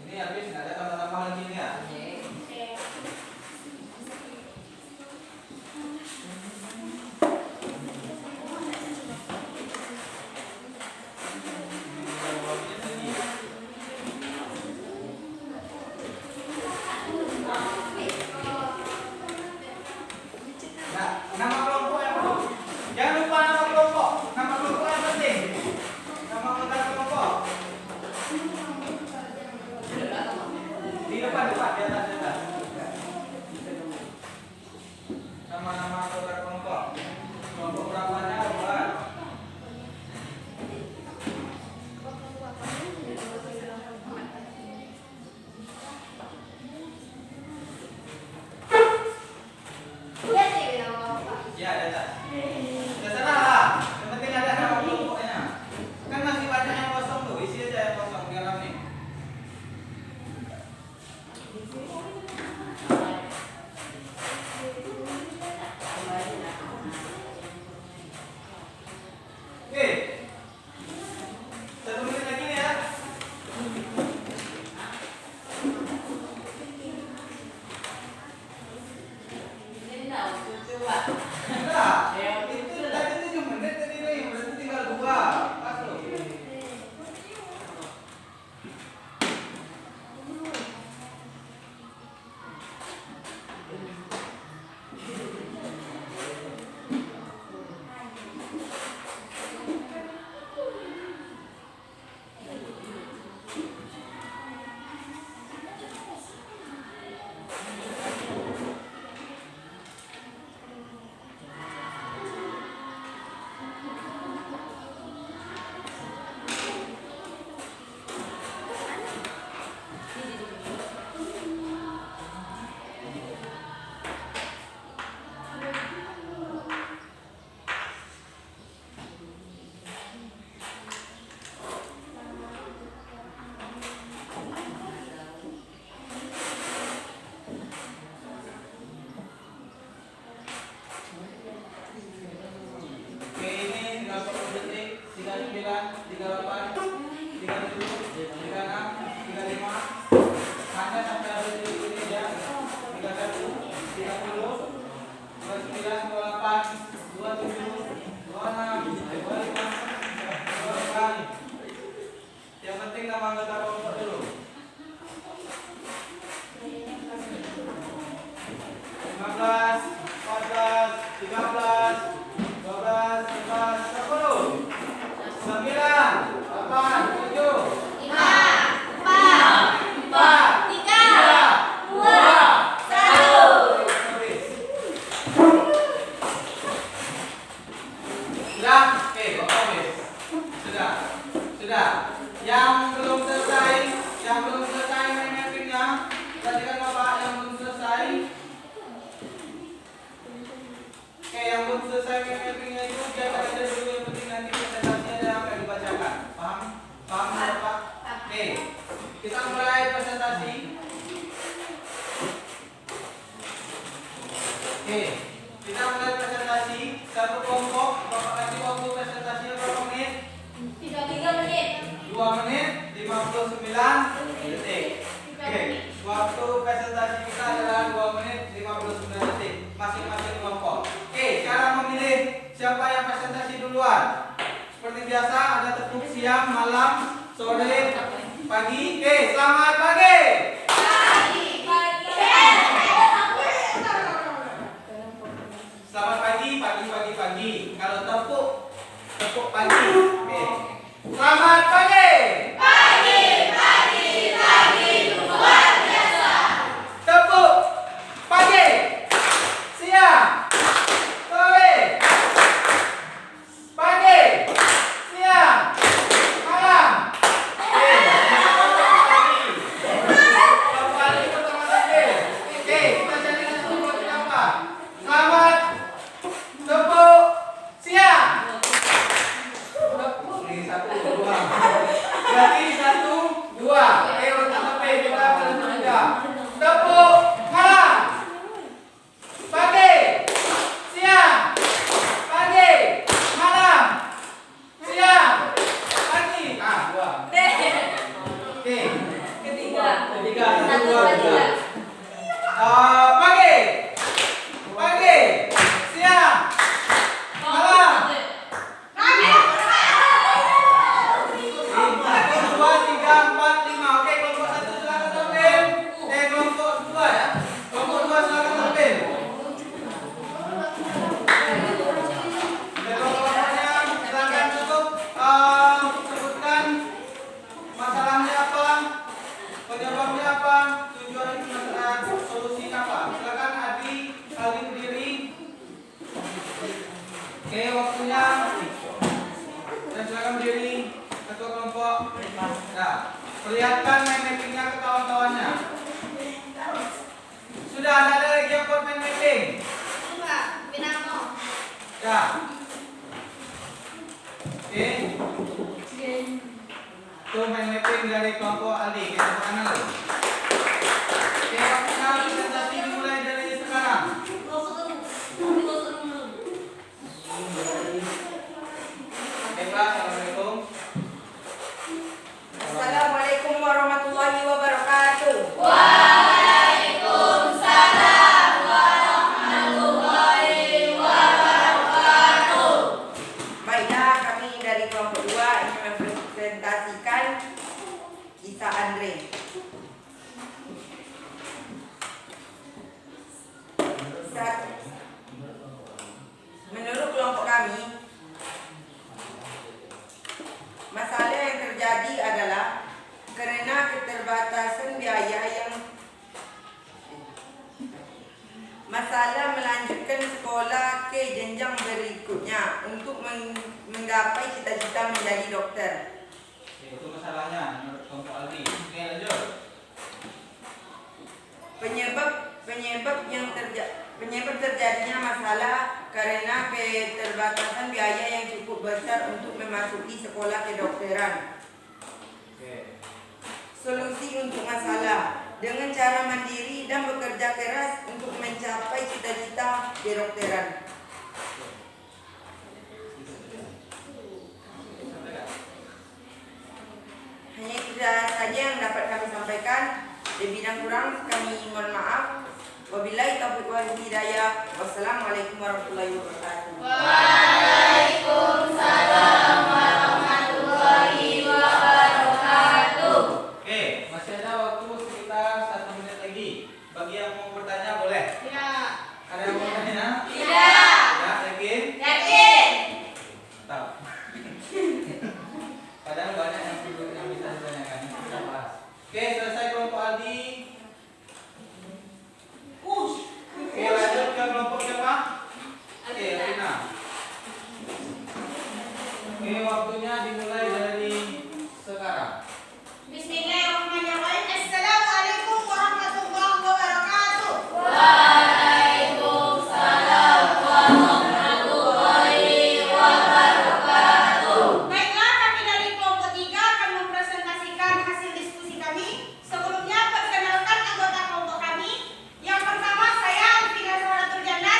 Ini habis nggak ada tambah-tambah lagi nih ya? Nah, nama kelompok yang belum. Jangan lupa nama kelompok. Nama kelompok yang penting. Nama anggota kelompok. Di depan di atas. Nama-nama anggota kelompok. Kelompok berapanya buat. Iya sih bilang apa? Ya, ada. Terserah lah. Yang penting ada nama kelompoknya. Kan masih banyak yang kosong tuh. Isi aja yang kosong biar rame. Oke. 1 menit lagi nih ya. Enggak. Itu tadi 7 menit tadi nih. Berarti tinggal 2. Pas loh. Oke, ini tinggal 10 detik. 39, 38, 37, 36, 35. Hanya sampai habis ini aja. 31, 30, 29, 28, 27, 26, 25, 26. Yang penting nama anggota kelompok dulu. 15, 14, 13, 12, 11, 10, 9, 8, 7, 5, 4, 3, 2, 1. Sudah? Oke, Bapak habis. Sudah. Yang belum selesai main mappingnya, tadi kan Bapak yang belum selesai Oke, kita mulai presentasi. Satu kelompok, Bapak kasih waktu presentasinya berapa menit? 3 menit. 2 menit, 59 detik. Oke, waktu presentasi kita adalah 2 menit 59 detik masing-masing kelompok. Oke, cara memilih siapa yang presentasi duluan. Seperti biasa ada tepuk siang, malam, sore, pagi. Oke, selamat pagi. Selamat pagi, pagi. Kalau tepuk pagi. Oke. Selamat pagi. Luar biasa. Tepuk pagi, siang, sore, pagi, siang, malam. Oke. Kembali pertama lagi. Oke, kita jadikan tepuk apa? Selamat tepuk siang. Ini 1, 2. Berarti 1, 2. Oke, untuk sampai kita bertiga. Tepuk malam. Pagi, siang, pagi, malam, siang, pagi. 2. Oke. Ketiga. 1, 2, 3. Pagi, siang, malam. 1, 2, 3, 4, 5. Oke, kelompok 1 silakan tampil. Kelompok 2 ya. Kelompok 2 silakan tampil. Kelompoknya silakan cukup sebutkan masalahnya apa, penyebabnya apa, tujuan solusinya apa. Silakan Adi berdiri. Oke, waktunya. Dan silakan berdiri ketua kelompok. Nah, perlihatkan mind mappingnya ke kawan-kawannya. Sudah ada lagi yang buat mind mapping? Ya. Oke. Itu mind mapping dari kelompok Aldi. Kita mana lagi? Oke, waktunya presentasi dimulai dari sekarang. Baiklah, assalamualaikum. Assalamualaikum warahmatullahi wabarakatuh. Baiklah, kami dari kelompok 2 ingin mempresentasikan kisah Andre. Menurut kelompok kami, masalah yang terjadi adalah karena keterbatasan biaya yang masalah melanjutkan sekolah ke jenjang berikutnya untuk menggapai cita-cita menjadi dokter. Oke, itu masalahnya menurut kelompok Aldi. Oke, lanjut. Penyebab terjadinya masalah karena keterbatasan biaya yang cukup besar untuk memasuki sekolah kedokteran. Oke. Solusi untuk masalah dengan cara mandiri dan bekerja keras untuk mencapai cita-cita kedokteran. Hanya itu saja yang dapat kami sampaikan. Lebih dan kurang kami mohon maaf. Wabillahi taufiq wal hidayah. Wassalamualaikum warahmatullahi wabarakatuh. Waalaikumsalam warahmatullahi wabarakatuh. Oke, masih ada waktu sekitar 1 menit lagi. Bagi yang mau bertanya boleh. Ya. Ada yang mau bertanya? Tidak. Ya, yakin? Yakin. Tahu. Padahal banyak yang bisa ditanyakan. Kita bahas. Oke, selesai kelompok Aldi. Oke, lanjut ke kelompok siapa? Oke, Rina. Oke, waktunya dimulai dari sekarang. Bismillahirrahmanirrahim. Assalamualaikum warahmatullahi wabarakatuh. Baiklah, kami dari kelompok 3 akan mempresentasikan hasil diskusi kami. Sebelumnya, perkenalkan anggota kelompok kami. Yang pertama, saya Alvina Sawaraturjana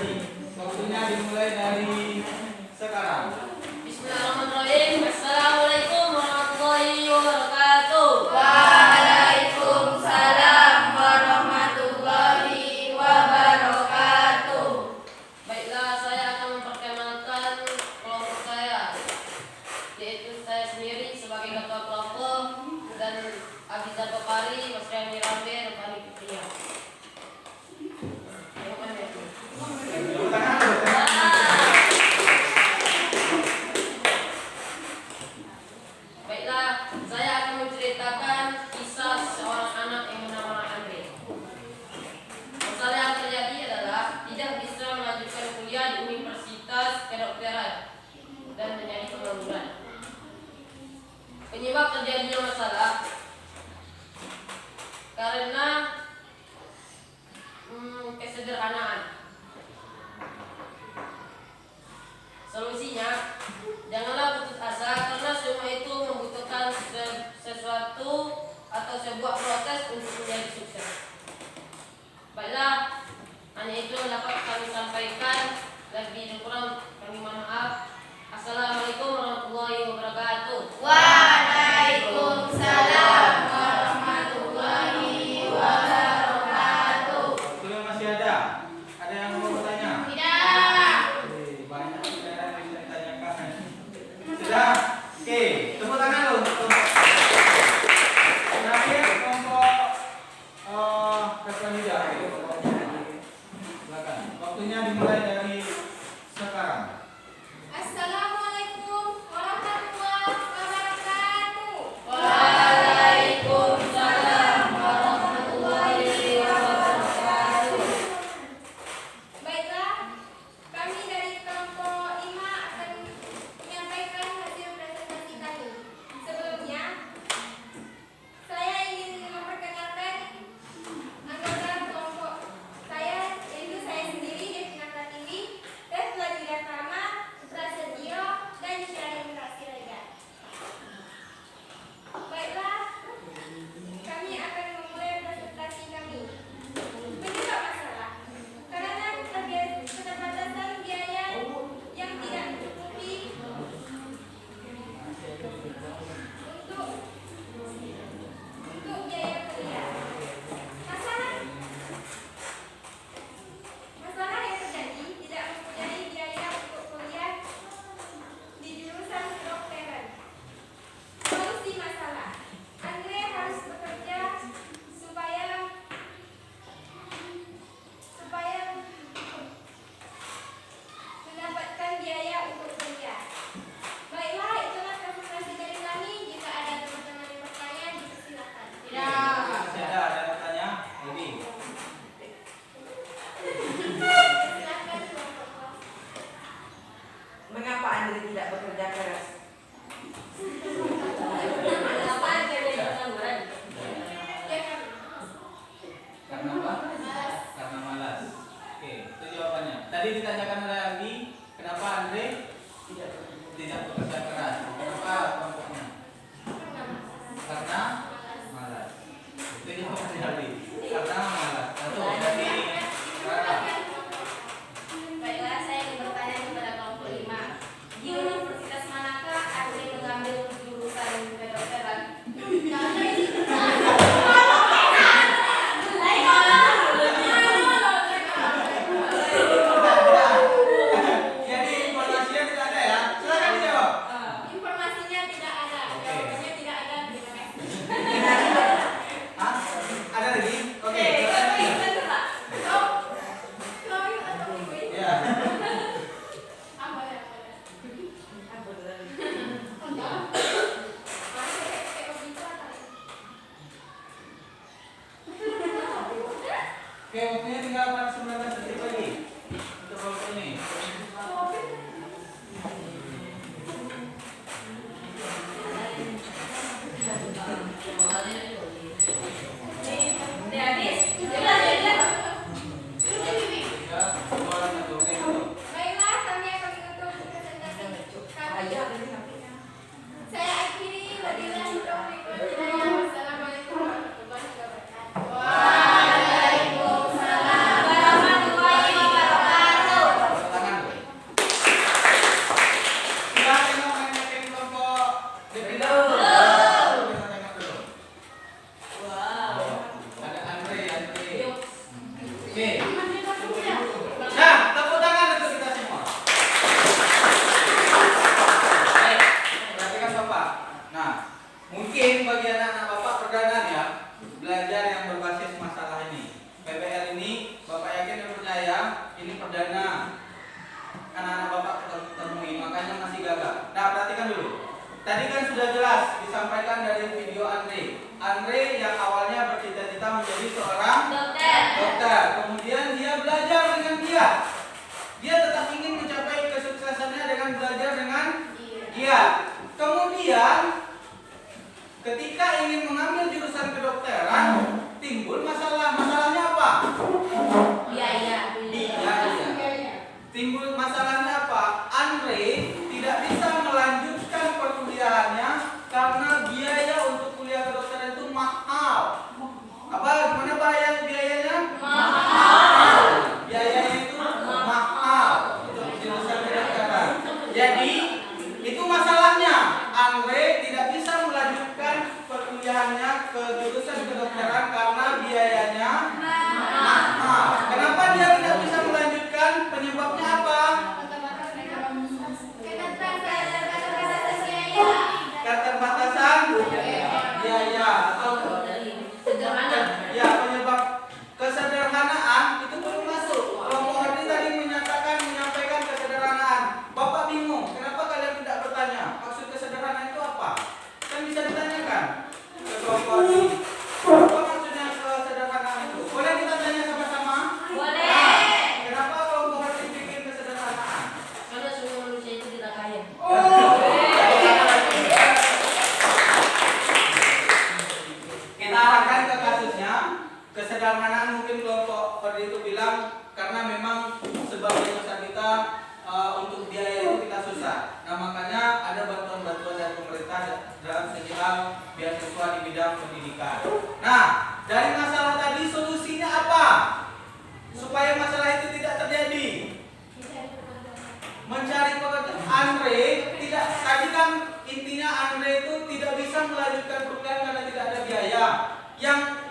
terjadi. Waktunya dimulai dari sekarang. Bismillahirrahmanirrahim. Assalamualaikum warahmatullahi wabarakatuh. Waalaikumsalam warahmatullahi wabarakatuh. Baiklah, saya akan memperkenalkan kelompok saya, yaitu saya sendiri sebagai ketua kelompok dan Abizar Kopari, Mas Rian Mirambe, dan Fani Fitria. Baiklah, saya akan menceritakan kisah seorang anak yang bernama Andre. Masalah yang terjadi adalah tidak bisa melanjutkan kuliah di Universitas Kedokteran dan menjadi pengangguran. Penyebab terjadinya masalah karena kesederhanaan. Solusinya, janganlah putus asa karena semua itu membutuhkan sesuatu atau sebuah proses untuk menjadi sukses. Baiklah, hanya itu yang dapat kami sampaikan. Lebih kurang kami mohon maaf. Assalamualaikum warahmatullahi wabarakatuh. Waalaikumsalam warahmatullahi wabarakatuh. Waktunya masih ada. Ada yang mau bertanya? Tidak. Banyak yang bisa ditanyakan. Sudah? Oke, tepuk tangan dulu untuk terakhir kelompok Rekan Hijau. Silakan. Waktunya dimulai dari sekarang. Assalamualaikum warahmatullahi wabarakatuh. Waalaikumsalam warahmatullahi wabarakatuh. Baiklah, kami dari kelompok 5 akan menyampaikan hasil presentasi kami. Sebelumnya, saya ingin memperkenalkan anggota kelompok saya, yaitu saya sendiri, Devina Pratiwi, dan Fadila Rama, Prasetyo, dan Syarif Siregar. Baiklah, kami akan memulai presentasi kami. Penyebab masalah karena keterbatasan biaya yang tidak mencukupi untuk biaya kuliah. Masalah yang terjadi tidak mempunyai biaya untuk kuliah di jurusan kedokteran. Solusi masalah, Andre harus bekerja supaya mendapatkan biaya untuk kuliah. Baiklah, itulah presentasi dari kami. Jika ada teman-teman yang bertanya, dipersilakan. Masih ada yang bertanya? Lagi. Silakan kelompok. Mengapa Andre tidak bekerja keras? Karena apa? Karena malas. Oke, itu jawabannya. Tadi ditanyakan oleh Andi, kenapa Andre tidak bekerja keras? Kenapa kelompoknya? Karena malas. Itu jawabannya Andi. Karena malas. Satu dari Rara. Baiklah, saya ingin bertanya kepada kelompok 5. Di universitas manakah Andre mengambil jurusan kedokteran? Jadi informasinya tidak ada ya? Silakan dijawab. Informasinya tidak ada. Jawabannya tidak ada. Terima kasih. Hah? Ada lagi? Oke. Ya. Oke, waktunya tinggal 19 detik lagi untuk kelompok ini. Udah habis? 3, 2, 1. Oke, perdana anak-anak bapak temui, makanya masih gagal. Nah, perhatikan dulu. Tadi kan sudah jelas disampaikan dari video Andre. Andre yang awalnya bercita-cita menjadi seorang dokter. Kemudian dia belajar dengan giat. Dia tetap ingin mencapai kesuksesannya dengan belajar dengan giat. Kemudian ketika ingin mengambil jurusan kedokteran, timbul masalah. Masalahnya apa? Biaya. Timbul masalahnya apa? Andre tidak bisa melanjutkan perkuliahannya karena biaya untuk kuliah kedokteran itu mahal. Apa? Gimana biayanya? Mahal. Biayanya itu mahal untuk jurusan kedokteran. Jadi itu masalahnya. Andre tidak bisa melanjutkan perkuliahannya ke jurusan kedokteran karena biayanya mahal. Kenapa dia tidak bisa melanjutkan? Penyebabnya apa? Keterbatasan biaya atau ya, penyebab kesederhanaan itu belum masuk. Kelompok Hardi tadi menyampaikan kesederhanaan. Bapak bingung, kenapa kalian tidak bertanya maksud kesederhanaan itu apa? Kan bisa ditanyakan ke kelompok Hardi. Apa maksudnya kesederhanaan itu? Boleh kita tanya sama-sama? Boleh. Kenapa kelompok Hardi bikin kesederhanaan? Karena semua manusia itu tidak kaya. Kita arahkan ke kasusnya. Kesederhanaan mungkin kelompok Hardi itu bilang karena memang sebagai usaha kita untuk biaya itu kita susah. Nah, makanya ada bantuan-bantuan dari pemerintah dalam segi hal beasiswa di bidang pendidikan. Nah, dari masalah tadi solusinya apa? Supaya masalah itu tidak terjadi. Mencari pekerjaan. Andre tidak, tadi kan intinya Andre itu tidak bisa melanjutkan perkuliahan karena tidak ada biaya.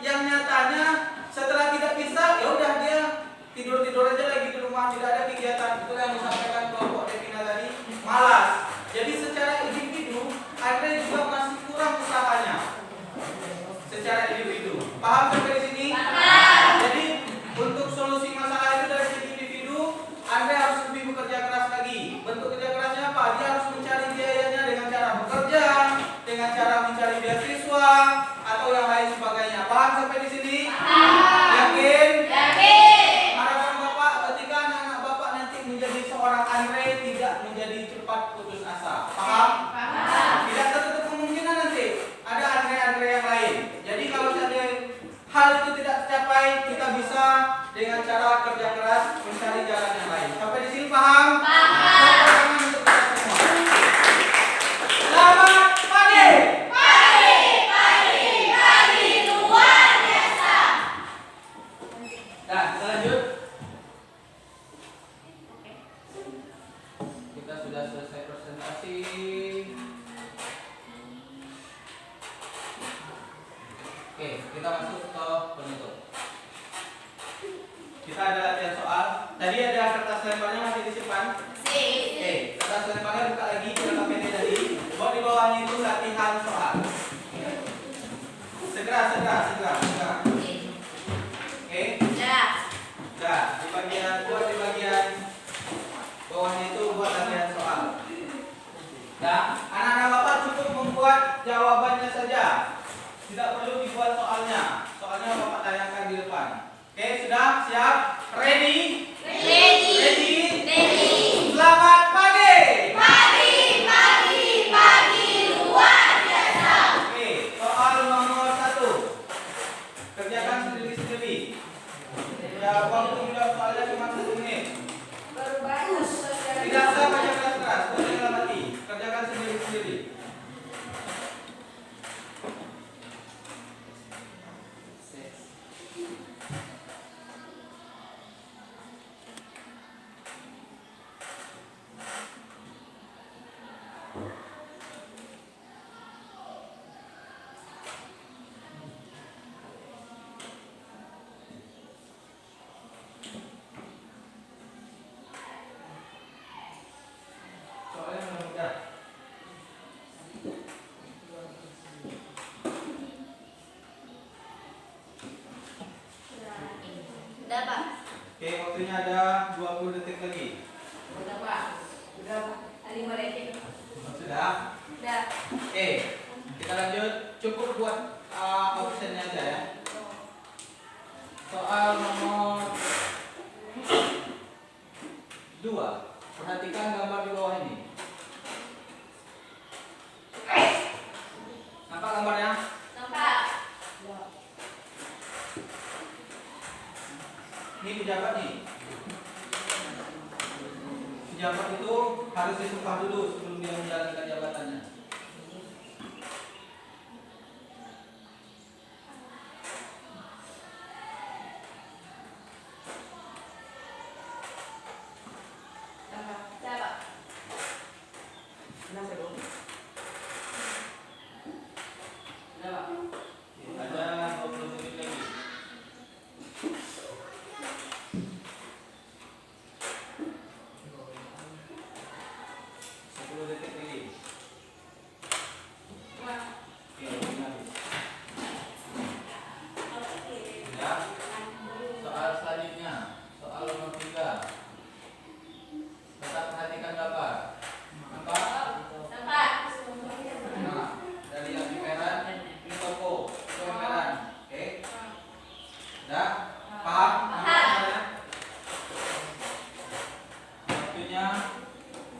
Yang nyatanya setelah tidak bisa, ya udah dia tidur aja lagi di rumah, tidak ada kegiatan. Itu yang disampaikan kelompok Devina tadi, malas. Jadi secara individu Andre juga masih kurang usahanya. Secara individu. Paham sampai di sini? Jadi untuk solusi masalah itu dari segi individu, Andre harus lebih bekerja keras lagi. Bentuk kerja kerasnya apa? Dia harus mencari biayanya dengan cara bekerja, dengan cara mencari beasiswa atau yang lain sebagainya. Paham sampai di sini? Yakin? Harapan Bapak ketika anak-anak Bapak nanti menjadi seorang Andre tidak menjadi cepat putus asa. Paham? Tidak tertutup kemungkinan nanti ada Andre yang lain. Jadi kalau ada hal itu tidak tercapai, kita bisa dengan cara kerja keras mencari jalan yang lain. Sampai di sini paham? Paham. Untuk kita semua. Selamat pagi. Luar biasa. Nah, lanjut. Kita sudah selesai presentasi. Oke, kita masuk ke penutup. Kita ada latihan soal. Tadi ada kertas lembarnya masih disimpan. Oke, kertas lembarnya buka lagi dengan KPT tadi. Buat di bawahnya itu latihan soal. Segera. Oke. Nah, di bagian bawahnya itu buat latihan soal. Nah, anak-anak Bapak cukup membuat jawabannya saja. Tidak perlu dibuat soalnya. Soalnya Bapak tayangkan di depan. Oke, sudah siap? Ready? Ready. Go! Waktunya ada 20 detik lagi. Sudah Pak. Sudah Pak. 5 detik. Sudah? Sudah. Oke, kita lanjut. Cukup buat optionnya aja ya. Soal nomor 2. Perhatikan gambar di bawah ini. Nampak gambarnya? Nampak. Ini pejabat nih. Pejabat itu harus disumpah dulu sebelum dia menjalankan jabatannya. Sudah Pak. Kenapa dong? Sudah Pak. Ada 20 detik lagi. 10 detik lagi. Oke, ini habis. Ya. Soal selanjutnya, soal nomor 3. Tetap perhatikan gambar. Nampak? Nampak. Nah, dari yang merah ini toko, itu yang merah. Oke. Sudah? Paham? Paham. Waktunya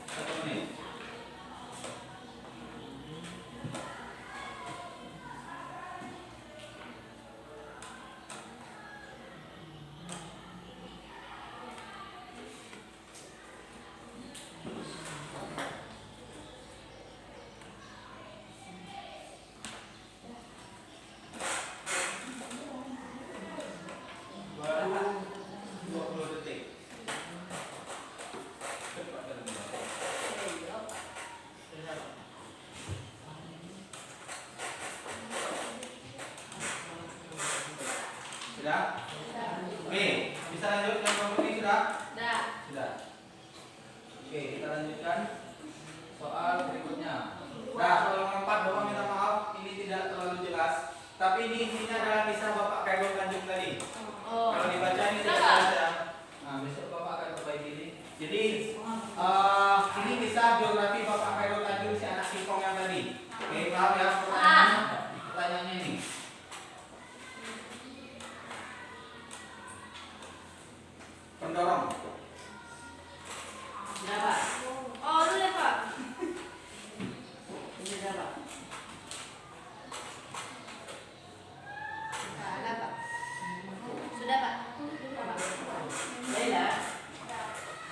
1 menit. Baru 20 detik. Cepat kan? Sudah? Oke, bisa lanjut yang nomor ini sudah? Sudah. Sudah. Oke, kita lanjutkan soal berikutnya. Nah, soal nomor 4 Bapak minta maaf, ini tidak terlalu jelas. Tapi ini intinya adalah kisah Bapak Khairul Tanjung tadi. Oh. Kalau dibaca ini tidak Kenapa? jelas ya. Nah, besok Bapak akan perbaiki ini. Jadi ini kisah biografi Bapak Khairul Tanjung, si anak singkong yang tadi. Oke, paham ya pertanyaannya? Pertanyaannya ini. Pendorong. Sudah Pak. Oh, sudah Pak. Sudah Pak. Sudah Pak. Sudah Pak. Sudah.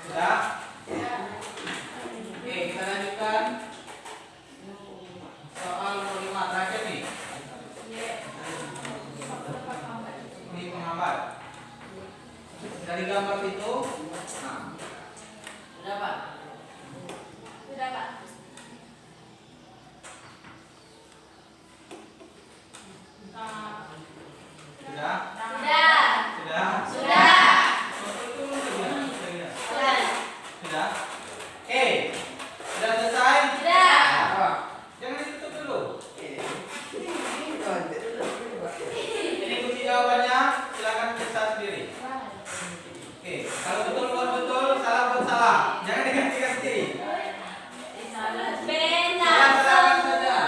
Sudah? Oke, kita lanjutkan soal nomor 5 terakhir nih. Ini penggambar. Dari gambar itu, nah, Sudah Pak. Sudah Pak. sudah? Sudah. Sudah? Sudah. Sudah? Sudah? Oke, sudah selesai? Sudah. Nah, jangan ditutup dulu. Ini kunci jawabannya, silakan periksa sendiri. Oke, kalau betul buat betul, salah buat salah. Jangan diganti-ganti. Benar. Salah saja.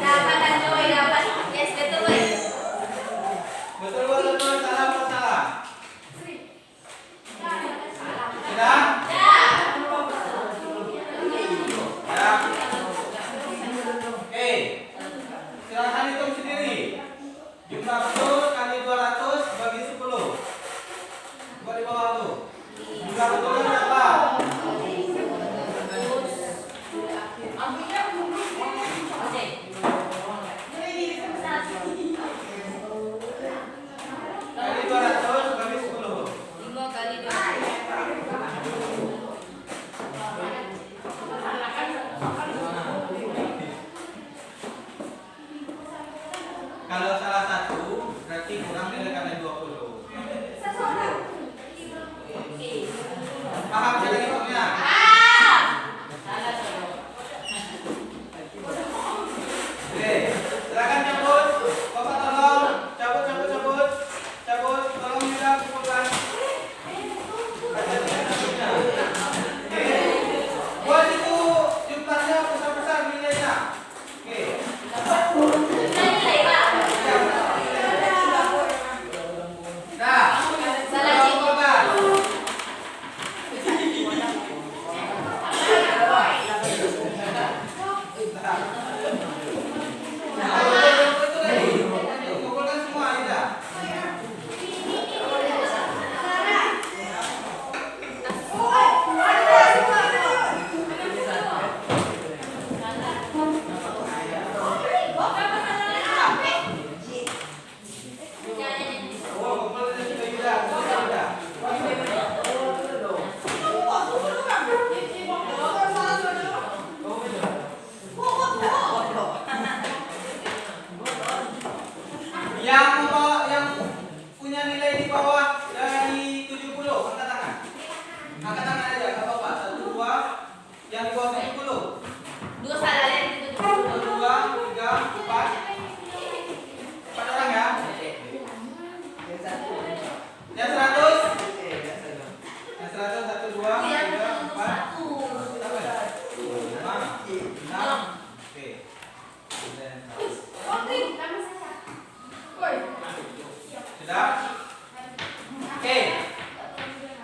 Dapat Joy, dapat. Yes, betul Boy. Betul buat betul, salah buat salah.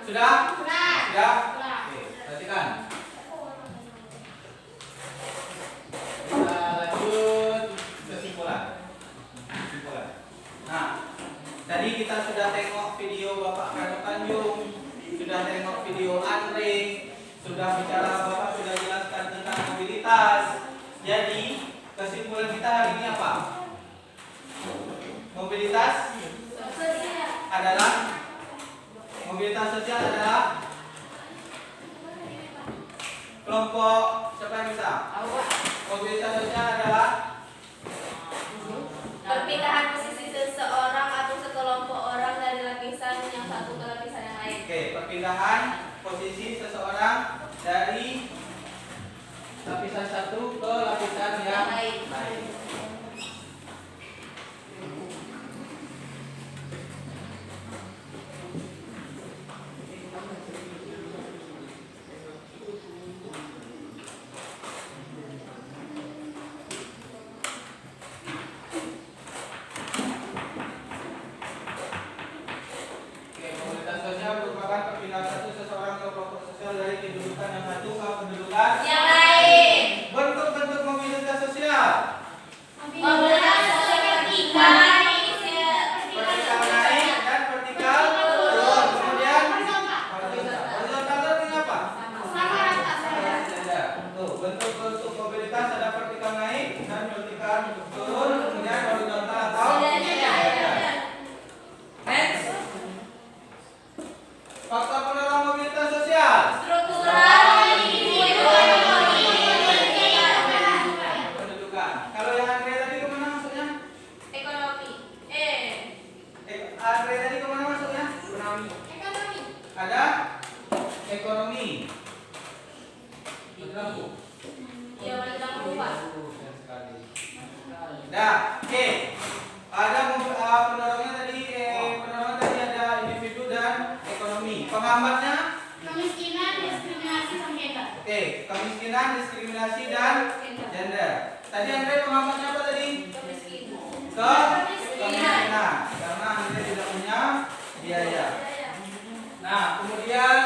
Sudah? Sudah. Sudah? Sudah. Oke, perhatikan. Kita lanjut kesimpulan. Nah, tadi kita sudah tengok video Bapak Kado Tanjung, sudah tengok video Andre, sudah bicara, Bapak sudah jelaskan tentang mobilitas. Jadi kesimpulan kita hari ini apa? Mobilitas adalah kelompok, siapa yang bisa? Mobilitas sosial adalah Perpindahan posisi seseorang atau sekelompok orang dari lapisan yang satu ke lapisan yang lain. Oke, perpindahan posisi seseorang dari lapisan satu ke lapisan yang lain. Oke, mobilitas sosial merupakan perpindahan satu seseorang ke kelompok sosial dari kedudukan yang satu ke kedudukan Yang lain. bentuk-bentuk mobilitas sosial. Mobilitas sosial vertikal. Vertikal naik dan vertikal turun. Kemudian horizontal artinya apa? Tuh, bentuk-bentuk mobilitas ada vertikal naik dan vertikal turun, kemudian horizontal atau next. Faktor pendorong mobilitas sosial. Pendudukan. Kalau yang Andre tadi kemana masuknya? Andre tadi kemana masuknya? Ada ekonomi. Betul, Bu? Dah, oke. Ada pendorongnya tadi, pendorongnya tadi ada individu dan ekonomi. Penghambatnya? Oke, kemiskinan, diskriminasi dan gender. Tadi Andre penghambatnya apa tadi? Kemiskinan, karena Andre tidak punya biaya. Nah, kemudian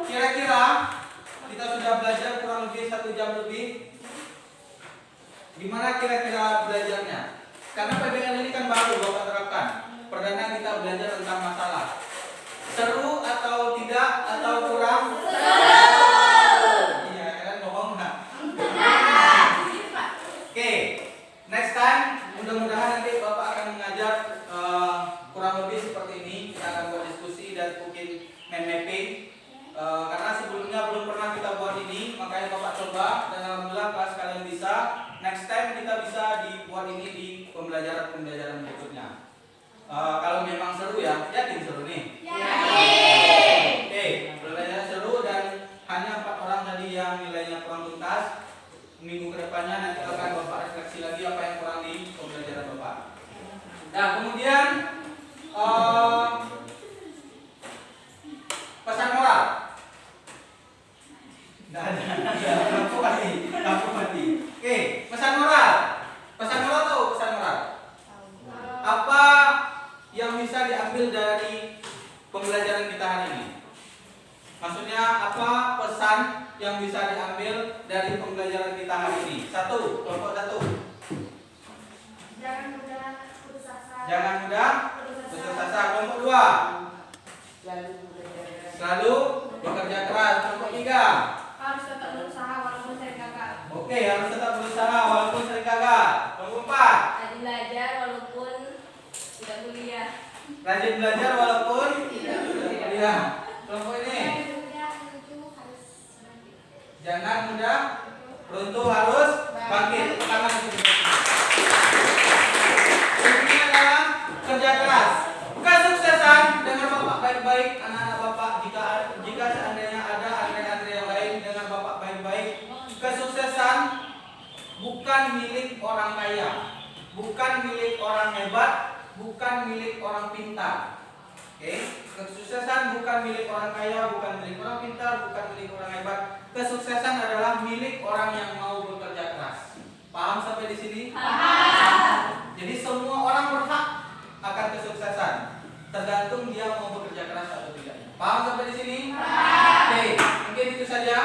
kira-kira kita sudah belajar kurang lebih 1 jam lebih. Gimana kira-kira belajarnya? Karena PBL ini kan baru Bapak terapkan. Perdana kita belajar tentang masalah. Seru atau tidak atau kurang? Iya, kalian bohong nggak? Oke, next time mudah-mudahan nanti Bapak akan mengajar kurang lebih seperti ini. Kita akan buat diskusi dan mungkin mind mapping. Karena sebelumnya belum pernah kita buat ini, makanya Bapak coba dan alhamdulillah kelas kalian bisa. Next time kita bisa dibuat ini di pembelajaran berikutnya. Kalau memang seru ya, yakin seru nih? Oke, pembelajaran seru dan hanya 4 orang tadi yang nilainya kurang tuntas. Minggu kedepannya nanti akan Bapak refleksi lagi apa yang kurang di pembelajaran Bapak. Nah, kemudian pesan moral. Nggak ada. Lampu mati. Oke, pesan moral. Pesan moral tahu pesan moral? Apa yang bisa diambil dari pembelajaran kita hari ini? Maksudnya apa pesan yang bisa diambil dari pembelajaran kita hari ini? 1, kelompok 1. Jangan mudah putus asa. Jangan mudah putus asa. Kelompok 2. Selalu bekerja keras. Kelompok 3. Harus tetap berusaha walaupun sering gagal. Oke, harus tetap berusaha walaupun sering gagal. Kelompok 4. Rajin belajar walaupun tidak kuliah. Rajin belajar walaupun tidak kuliah. Kelompok ini. Jangan mudah runtuh, harus bangkit. Tangan ini adalah kerja keras. Kesuksesan dengan Bapak baik-baik, anak-anak Bapak. Jika seandainya ada Andre-Andre yang lain dengan Bapak baik-baik, kesuksesan bukan milik orang kaya, bukan milik orang hebat, bukan milik orang pintar. Oke, kesuksesan bukan milik orang kaya, bukan milik orang pintar, bukan milik orang hebat. Kesuksesan adalah milik orang yang mau bekerja keras. Paham sampai di sini? Paham. Jadi semua orang berhak akan kesuksesan. Tergantung dia mau bekerja keras atau tidaknya. Paham sampai di sini? Oke, mungkin itu saja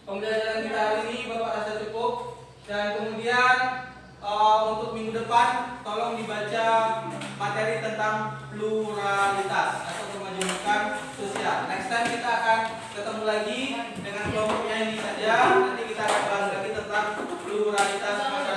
pembelajaran kita hari ini. Bapak rasa cukup. Dan kemudian untuk minggu depan tolong dibaca materi tentang pluralitas atau kemajemukan sosial. Next time kita akan ketemu lagi dengan kelompoknya ini saja. Nanti kita akan bahas lagi tentang pluralitas masyarakat.